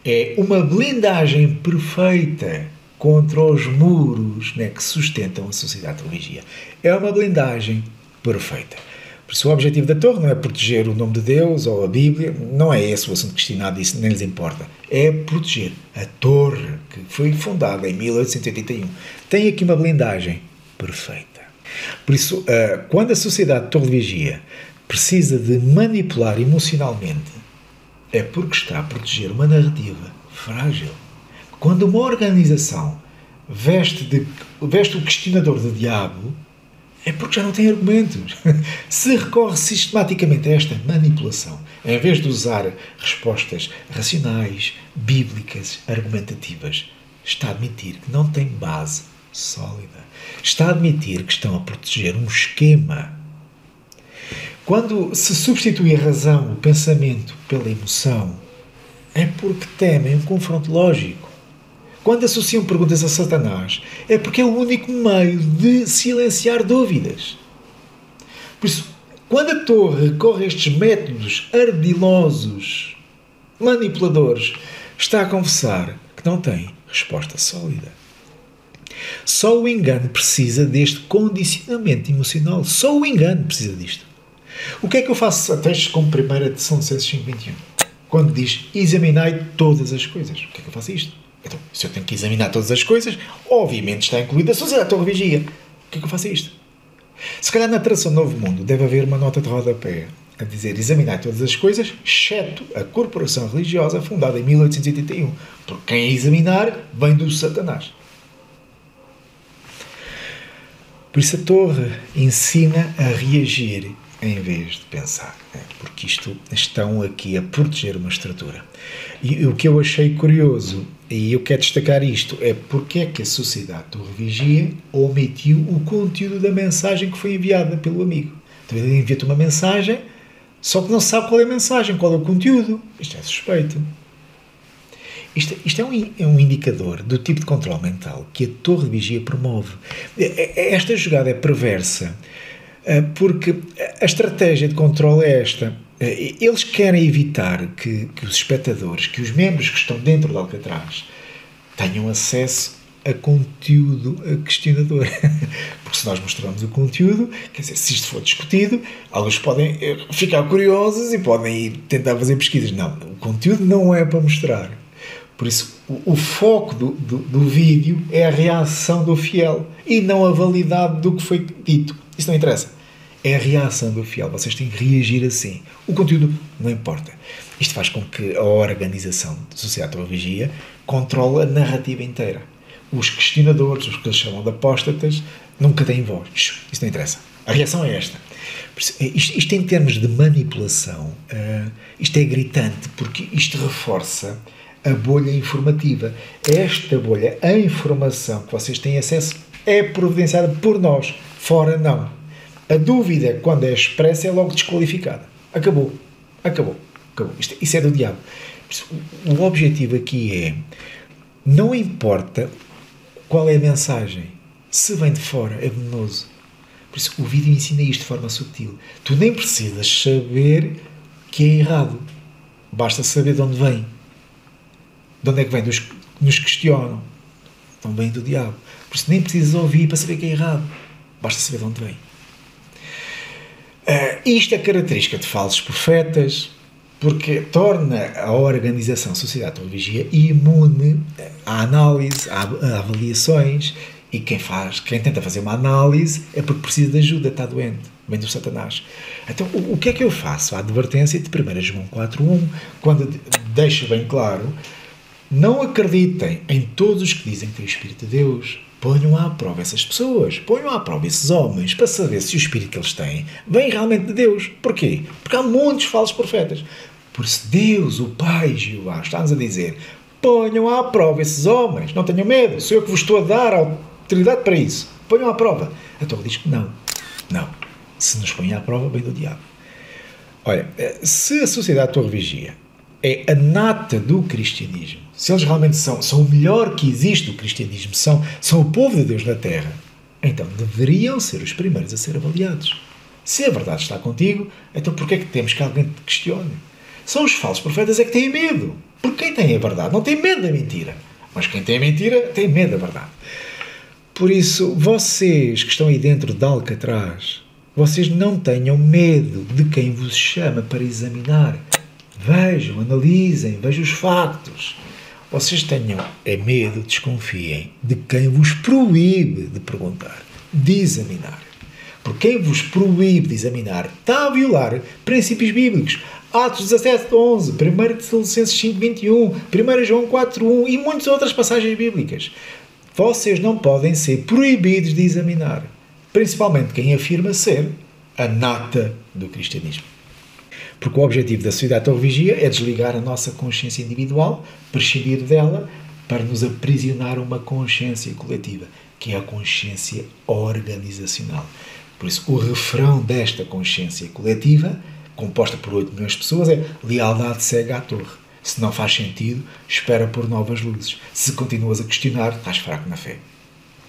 é uma blindagem perfeita contra os muros, né, que sustentam a sociedade de religião. É uma blindagem perfeita. Por isso, o objetivo da torre não é proteger o nome de Deus ou a Bíblia, não é esse o assunto questionado, isso nem lhes importa. É proteger a torre, que foi fundada em 1881. Tem aqui uma blindagem perfeita. Por isso, quando a sociedade de Torre-Vigia precisa de manipular emocionalmente, é porque está a proteger uma narrativa frágil. Quando uma organização veste o questionador do diabo, é porque já não tem argumentos. Se recorre sistematicamente a esta manipulação, em vez de usar respostas racionais, bíblicas, argumentativas, está a admitir que não tem base sólida. Está a admitir que estão a proteger um esquema. Quando se substitui a razão, o pensamento, pela emoção, é porque temem um confronto lógico. Quando associam perguntas a Satanás, é porque é o único meio de silenciar dúvidas. Por isso, quando a torre recorre a estes métodos ardilosos, manipuladores, está a confessar que não tem resposta sólida. Só o engano precisa deste condicionamento emocional. Só o engano precisa disto. O que é que eu faço a textos como 1 Tessalonicenses 5:21? Quando diz, examinai todas as coisas. O que é que eu faço isto? Então, se eu tenho que examinar todas as coisas, obviamente está incluída a sociedade da torre vigia. O que é que eu faço isto? Se calhar na tradução Novo Mundo deve haver uma nota de rodapé a dizer, examinai todas as coisas, exceto a corporação religiosa fundada em 1881. Porque quem a examinar vem do Satanás. Por isso a torre ensina a reagir em vez de pensar, porque estão aqui a proteger uma estrutura. E o que eu achei curioso, e eu quero destacar isto, é porque é que a Sociedade Torre Vigia omitiu o conteúdo da mensagem que foi enviada pelo amigo. Então ele envia-te uma mensagem, só que não sabe qual é a mensagem, qual é o conteúdo. Isto é suspeito. Isto é um indicador do tipo de controle mental que a Torre de Vigia promove. Esta jogada é perversa, porque a estratégia de controle é esta. Eles querem evitar que os espectadores, que os membros que estão dentro de Alcatraz, tenham acesso a conteúdo questionador. Porque se nós mostrarmos o conteúdo, quer dizer, se isto for discutido, alguns podem ficar curiosos e podem ir tentar fazer pesquisas. Não, o conteúdo não é para mostrar. Por isso, o foco do vídeo é a reação do fiel e não a validade do que foi dito. Isso não interessa. É a reação do fiel. Vocês têm que reagir assim. O conteúdo não importa. Isto faz com que a organização da Sociedade Torre Vigia controle a narrativa inteira. Os questionadores, os que eles chamam de apóstatas, nunca têm voz. Isso não interessa. A reação é esta. Isto em termos de manipulação, isto é gritante, porque isto reforça a bolha informativa. Esta bolha, a informação que vocês têm acesso, é providenciada por nós. Fora, não. A dúvida, quando é expressa, é logo desqualificada. Acabou. Isso é do diabo. O objetivo aqui é, não importa qual é a mensagem, se vem de fora, é venenoso. Por isso, o vídeo ensina isto de forma sutil. Tu nem precisas saber que é errado. Basta saber de onde vem. De onde é que vem? Dos que nos questionam. Então vem do diabo. Por isso nem precisas ouvir para saber que é errado. Basta saber de onde vem. Isto é característica de falsos profetas, porque torna a organização Sociedade Torre Vigia imune à análise, a avaliações, e quem tenta fazer uma análise é porque precisa de ajuda, está doente, vem do Satanás. Então, o que é que eu faço? A advertência de 1 João 4:1, quando deixa bem claro, não acreditem em todos os que dizem que têm o Espírito de Deus. Ponham à prova essas pessoas, ponham à prova esses homens, para saber se o Espírito que eles têm vem realmente de Deus. Porquê? Porque há muitos falsos profetas. Por isso Deus, o Pai Jeová, está-nos a dizer, ponham à prova esses homens, não tenham medo, sou eu que vos estou a dar autoridade para isso. Ponham à prova. A Torre diz que não. Se nos põem à prova, vem do diabo. Olha, se a Sociedade Torre Vigia é a nata do cristianismo, se eles realmente são o melhor que existe do cristianismo, são o povo de Deus na Terra, então deveriam ser os primeiros a ser avaliados. Se a verdade está contigo, então porquê é que temos que alguém te questione? São os falsos profetas é que têm medo. Porque quem tem a verdade não tem medo da mentira. Mas quem tem a mentira tem medo da verdade. Por isso, vocês que estão aí dentro de Alcatraz, vocês não tenham medo de quem vos chama para examinar. Vejam, analisem, vejam os factos. Vocês tenham medo, desconfiem de quem vos proíbe de perguntar, de examinar. Porque quem vos proíbe de examinar está a violar princípios bíblicos. Atos 17:11, 1 Tessalonicenses 5:21, 1 João 4:1 e muitas outras passagens bíblicas. vocês não podem ser proibidos de examinar, principalmente quem afirma ser a nata do cristianismo. Porque o objetivo da Sociedade Torre Vigia é desligar a nossa consciência individual, prescindir dela, para nos aprisionar uma consciência coletiva, que é a consciência organizacional. Por isso, o refrão desta consciência coletiva, composta por 8 milhões de pessoas, é lealdade cega à torre. Se não faz sentido, espera por novas luzes. Se continuas a questionar, estás fraco na fé.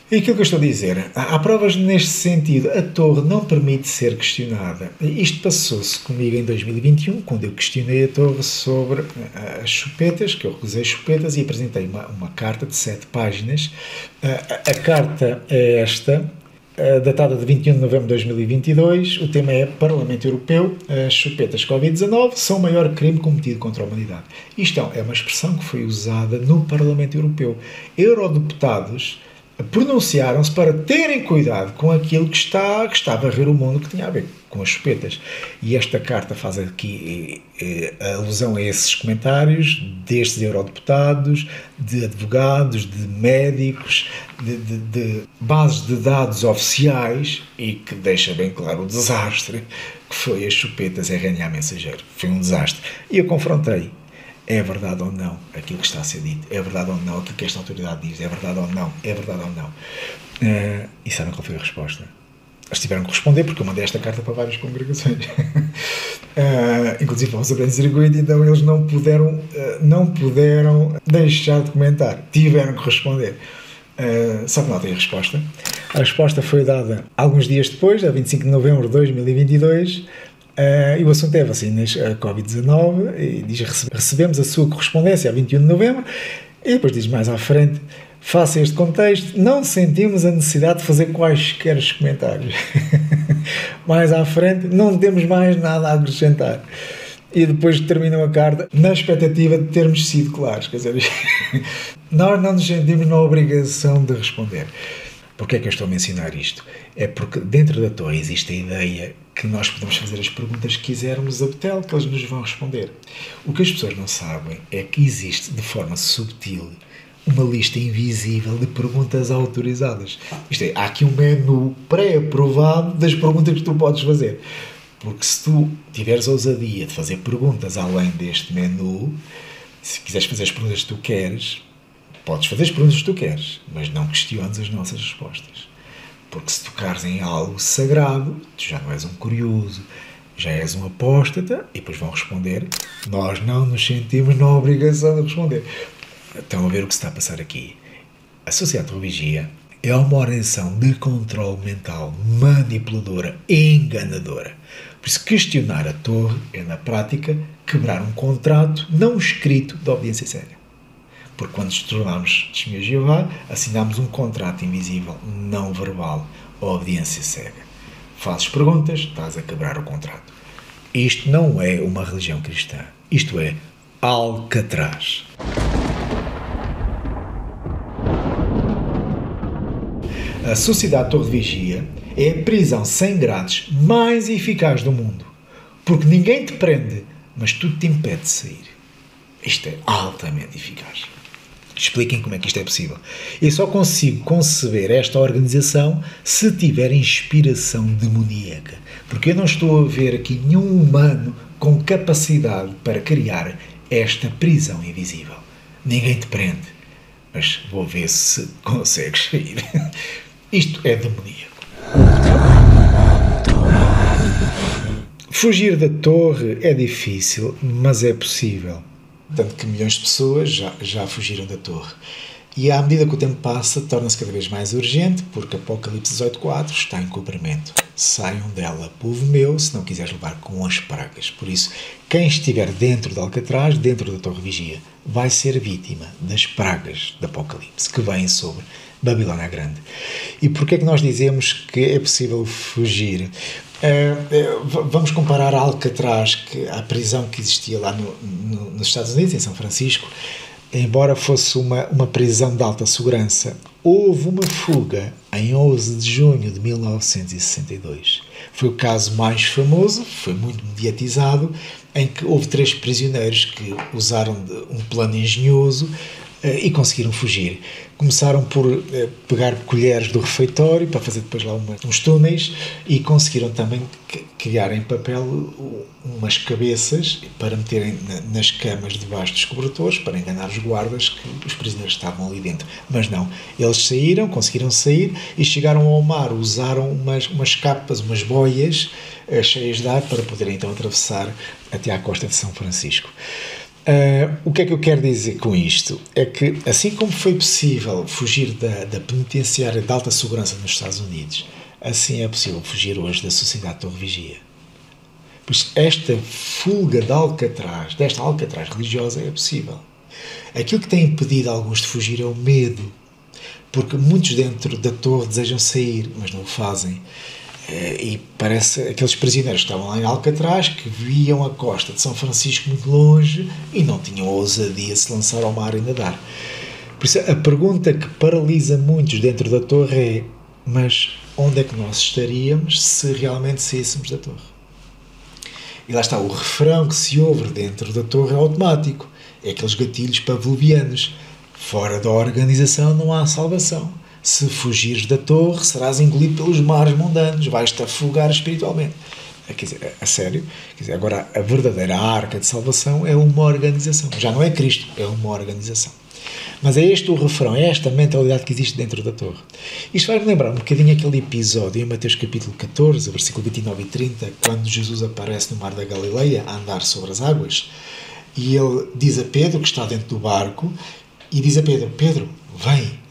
E aquilo que eu estou a dizer, há provas neste sentido. A torre não permite ser questionada. Isto passou-se comigo em 2021, quando eu questionei a torre sobre as chupetas, que eu recusei as chupetas, e apresentei uma carta de 7 páginas. A carta é esta, datada de 21 de novembro de 2022. O tema é Parlamento Europeu, as chupetas Covid-19 são o maior crime cometido contra a humanidade. Isto é uma expressão que foi usada no Parlamento Europeu. Eurodeputados pronunciaram-se para terem cuidado com aquilo que está a varrer o mundo, que tinha a ver com as chupetas. E esta carta faz aqui alusão a esses comentários destes eurodeputados, de advogados, de médicos, de bases de dados oficiais, e que deixa bem claro o desastre que foi as chupetas RNA mensageiro. Foi um desastre. E eu confrontei. É verdade ou não aquilo que está a ser dito? É verdade ou não aquilo que esta autoridade diz? É verdade ou não? É verdade ou não? E sabem qual foi a resposta? Eles tiveram que responder, porque eu mandei esta carta para várias congregações. Inclusive para o Supremo Circuito, então eles não puderam deixar de comentar. Tiveram que responder. Só que não tem a resposta. A resposta foi dada alguns dias depois, a 25 de novembro de 2022, e o assunto é vacinas Covid-19, e diz: recebemos a sua correspondência a 21 de novembro, e depois diz mais à frente: face a este contexto, não sentimos a necessidade de fazer quaisquer comentários. Mais à frente, não temos mais nada a acrescentar. E depois terminam a carta na expectativa de termos sido claros. Quer dizer, nós não nos sentimos na obrigação de responder. Porquê é que eu estou a mencionar isto? É porque dentro da torre existe a ideia que nós podemos fazer as perguntas que quisermos a Betel, que eles nos vão responder. O que as pessoas não sabem é que existe, de forma subtil, uma lista invisível de perguntas autorizadas. Isto é, há aqui um menu pré-aprovado das perguntas que tu podes fazer. Porque se tu tiveres a ousadia de fazer perguntas além deste menu, se quiseres fazer as perguntas que tu queres, podes fazer as perguntas que tu queres, mas não questiones as nossas respostas. Porque se tocares em algo sagrado, tu já não és um curioso, já és um apóstata, e depois vão responder: nós não nos sentimos na obrigação de responder. Estão a ver o que se está a passar aqui. A Sociedade Torre Vigia é uma organização de controle mental manipuladora e enganadora. Por isso, questionar a torre é, na prática, quebrar um contrato não escrito de obediência cega. Porque quando nos tornamos testemunhas de Jeová, assinamos um contrato invisível, não verbal, obediência cega. Fazes perguntas, estás a quebrar o contrato. Isto não é uma religião cristã. Isto é Alcatraz. A Sociedade Torre Vigia é a prisão sem grades mais eficaz do mundo. Porque ninguém te prende, mas tudo te impede de sair. Isto é altamente eficaz. Expliquem como é que isto é possível. Eu só consigo conceber esta organização se tiver inspiração demoníaca. Porque eu não estou a ver aqui nenhum humano com capacidade para criar esta prisão invisível. Ninguém te prende, mas vou ver se consegues sair. Isto é demoníaco. Fugir da torre é difícil, mas é possível. Tanto que milhões de pessoas já fugiram da torre. E à medida que o tempo passa, torna-se cada vez mais urgente, porque Apocalipse 18:4 está em cumprimento. Saiam dela, povo meu, se não quiseres levar com as pragas. Por isso, quem estiver dentro de Alcatraz, dentro da Torre Vigia, vai ser vítima das pragas de Apocalipse, que vêm sobre Babilónia Grande. E porquê é que nós dizemos que é possível fugir? Vamos comparar a Alcatraz, à prisão que existia lá nos Estados Unidos, em São Francisco. Embora fosse uma prisão de alta segurança, houve uma fuga em 11 de junho de 1962. Foi o caso mais famoso, foi muito mediatizado, em que houve 3 prisioneiros que usaram de um plano engenhoso e conseguiram fugir. Começaram por pegar colheres do refeitório para fazer depois lá uns túneis e conseguiram também criar em papel umas cabeças para meterem nas camas debaixo dos cobertores para enganar os guardas que os prisioneiros estavam ali dentro. Mas não, eles saíram, conseguiram sair e chegaram ao mar, usaram umas capas, umas boias cheias de ar para poderem então atravessar até à costa de São Francisco. O que é que eu quero dizer com isto? É que, assim como foi possível fugir da penitenciária de alta segurança nos Estados Unidos, assim é possível fugir hoje da sociedade de Torre Vigia. Pois esta fuga de Alcatraz, desta Alcatraz religiosa, é possível. Aquilo que tem impedido alguns de fugir é o medo, porque muitos dentro da torre desejam sair, mas não o fazem. E parece aqueles prisioneiros que estavam lá em Alcatraz, que viam a costa de São Francisco muito longe e não tinham a ousadia de se lançar ao mar e nadar. Por isso, a pergunta que paralisa muitos dentro da torre é: mas onde é que nós estaríamos se realmente saíssemos da torre? E lá está, o refrão que se ouve dentro da torre é automático. É aqueles gatilhos pavlovianos. Fora da organização não há salvação. Se fugires da torre, serás engolido pelos mares mundanos, vais-te afogar espiritualmente. Quer dizer, a sério? Quer dizer, agora, a verdadeira arca de salvação é uma organização. Já não é Cristo, é uma organização. Mas é este o refrão, é esta mentalidade que existe dentro da torre. Isto vai-me lembrar um bocadinho aquele episódio em Mateus capítulo 14, versículo 29 e 30, quando Jesus aparece no mar da Galileia a andar sobre as águas, e ele diz a Pedro, que está dentro do barco, e diz a Pedro: Pedro, vem.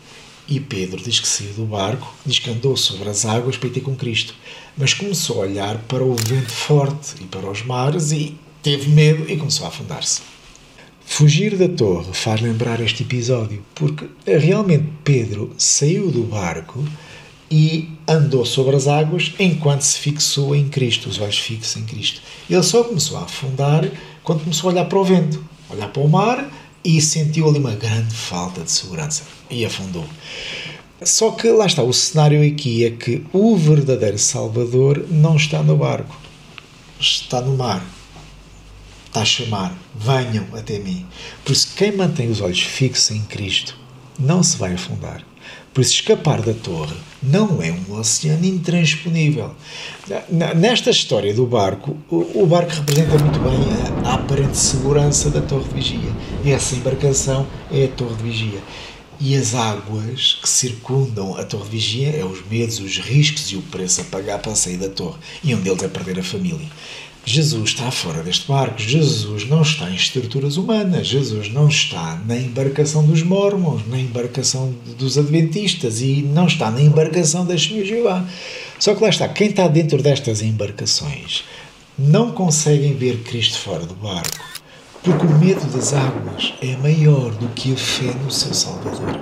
E Pedro diz que saiu do barco, diz que andou sobre as águas para ir ter com Cristo, mas começou a olhar para o vento forte e para os mares e teve medo e começou a afundar-se. Fugir da torre faz lembrar este episódio, porque realmente Pedro saiu do barco e andou sobre as águas enquanto se fixou em Cristo, os olhos fixos em Cristo. Ele só começou a afundar quando começou a olhar para o vento, olhar para o mar, e sentiu ali uma grande falta de segurança e afundou. Só que lá está, o cenário aqui é que o verdadeiro Salvador não está no barco, está no mar, está a chamar: venham até mim. Por isso, quem mantém os olhos fixos em Cristo não se vai afundar. Por isso, escapar da torre não é um oceano intransponível. Nesta história do barco, o barco representa muito bem a aparente segurança da torre de vigia. E essa embarcação é a torre de vigia. E as águas que circundam a torre de vigia é os medos, os riscos e o preço a pagar para sair da torre. E um deles é perder a família. Jesus está fora deste barco. Jesus não está em estruturas humanas. Jesus não está na embarcação dos mormons, na embarcação dos adventistas e não está na embarcação das Testemunhas de Jeová. Só que lá está, quem está dentro destas embarcações não conseguem ver Cristo fora do barco, porque o medo das águas é maior do que a fé no seu Salvador.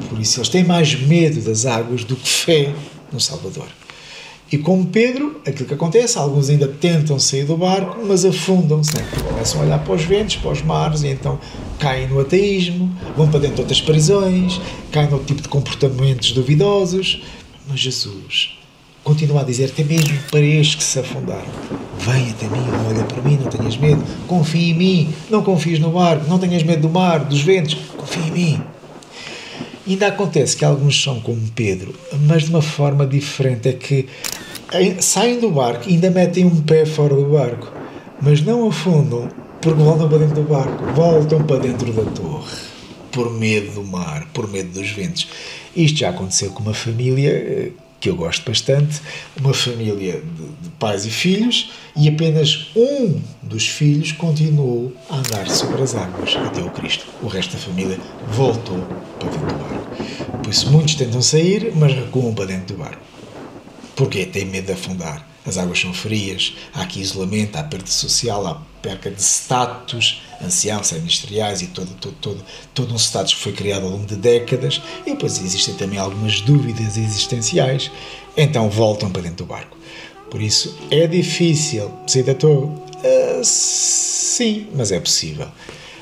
Por isso eles têm mais medo das águas do que fé no Salvador. E como Pedro, aquilo que acontece, alguns ainda tentam sair do barco, mas afundam-se, né? Começam a olhar para os ventos, para os mares, e então caem no ateísmo, vão para dentro de outras prisões, caem no tipo de comportamentos duvidosos. Mas Jesus continua a dizer, até mesmo para estes que se afundaram: vem até mim, olha para mim, não tenhas medo, confia em mim, não confies no barco, não tenhas medo do mar, dos ventos, confia em mim. Ainda acontece que alguns são como Pedro, mas de uma forma diferente, é que saem do barco e ainda metem um pé fora do barco, mas não afundam porque voltam para dentro do barco, voltam para dentro da torre, por medo do mar, por medo dos ventos. Isto já aconteceu com uma família que eu gosto bastante, uma família de pais e filhos, e apenas um dos filhos continuou a andar sobre as águas até o Cristo. O resto da família voltou para dentro do barco. Por isso muitos tentam sair, mas recuam para dentro do barco. Porquê? Têm medo de afundar. As águas são frias, há aqui isolamento, há perda social, há perca de status, anciãos, ministeriais e todo um status que foi criado ao longo de décadas, e depois existem também algumas dúvidas existenciais, então voltam para dentro do barco. Por isso, é difícil sair da torre? Sim, mas é possível.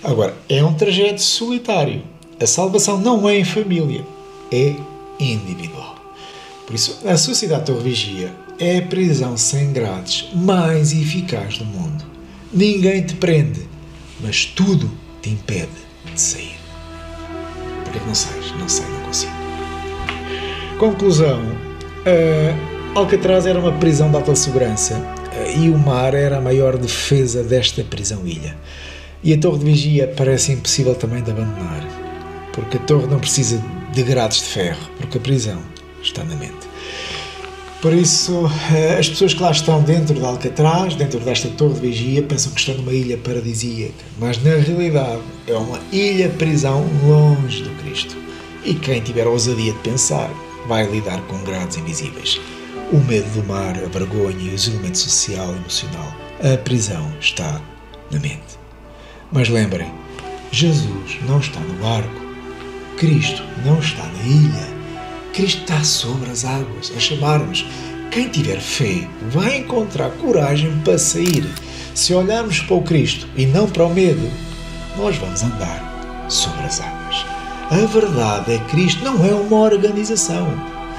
Agora, é um trajeto solitário. A salvação não é em família, é individual. Por isso, a Sociedade Torre Vigia é a prisão sem grades mais eficaz do mundo. Ninguém te prende, mas tudo te impede de sair. Porquê que não sais? Não sei, não consigo. Conclusão. Alcatraz era uma prisão de alta segurança e o mar era a maior defesa desta prisão-ilha. E a torre de vigia parece impossível também de abandonar, porque a torre não precisa de grades de ferro, porque a prisão está na mente. Por isso, as pessoas que lá estão dentro de Alcatraz, dentro desta torre de vigia, pensam que estão numa ilha paradisíaca, mas na realidade é uma ilha-prisão longe do Cristo. E quem tiver a ousadia de pensar vai lidar com grades invisíveis. O medo do mar, a vergonha e o isolamento social e emocional. A prisão está na mente. Mas lembrem, Jesus não está no barco. Cristo não está na ilha. Cristo está sobre as águas, a chamar-nos. Quem tiver fé vai encontrar coragem para sair. Se olharmos para o Cristo e não para o medo, nós vamos andar sobre as águas. A verdade é Cristo, não é uma organização.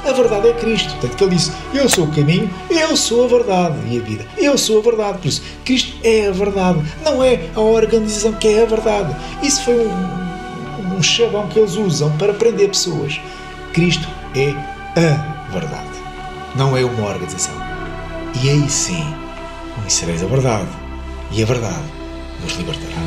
A verdade é Cristo. Tanto que ele disse, eu sou o caminho, eu sou a verdade e a vida. Eu sou a verdade. Por isso, Cristo é a verdade. Não é a organização que é a verdade. Isso foi um chavão que eles usam para prender pessoas. Cristo é a verdade. Não é uma organização. E aí sim, conhecereis a verdade. E a verdade vos libertará.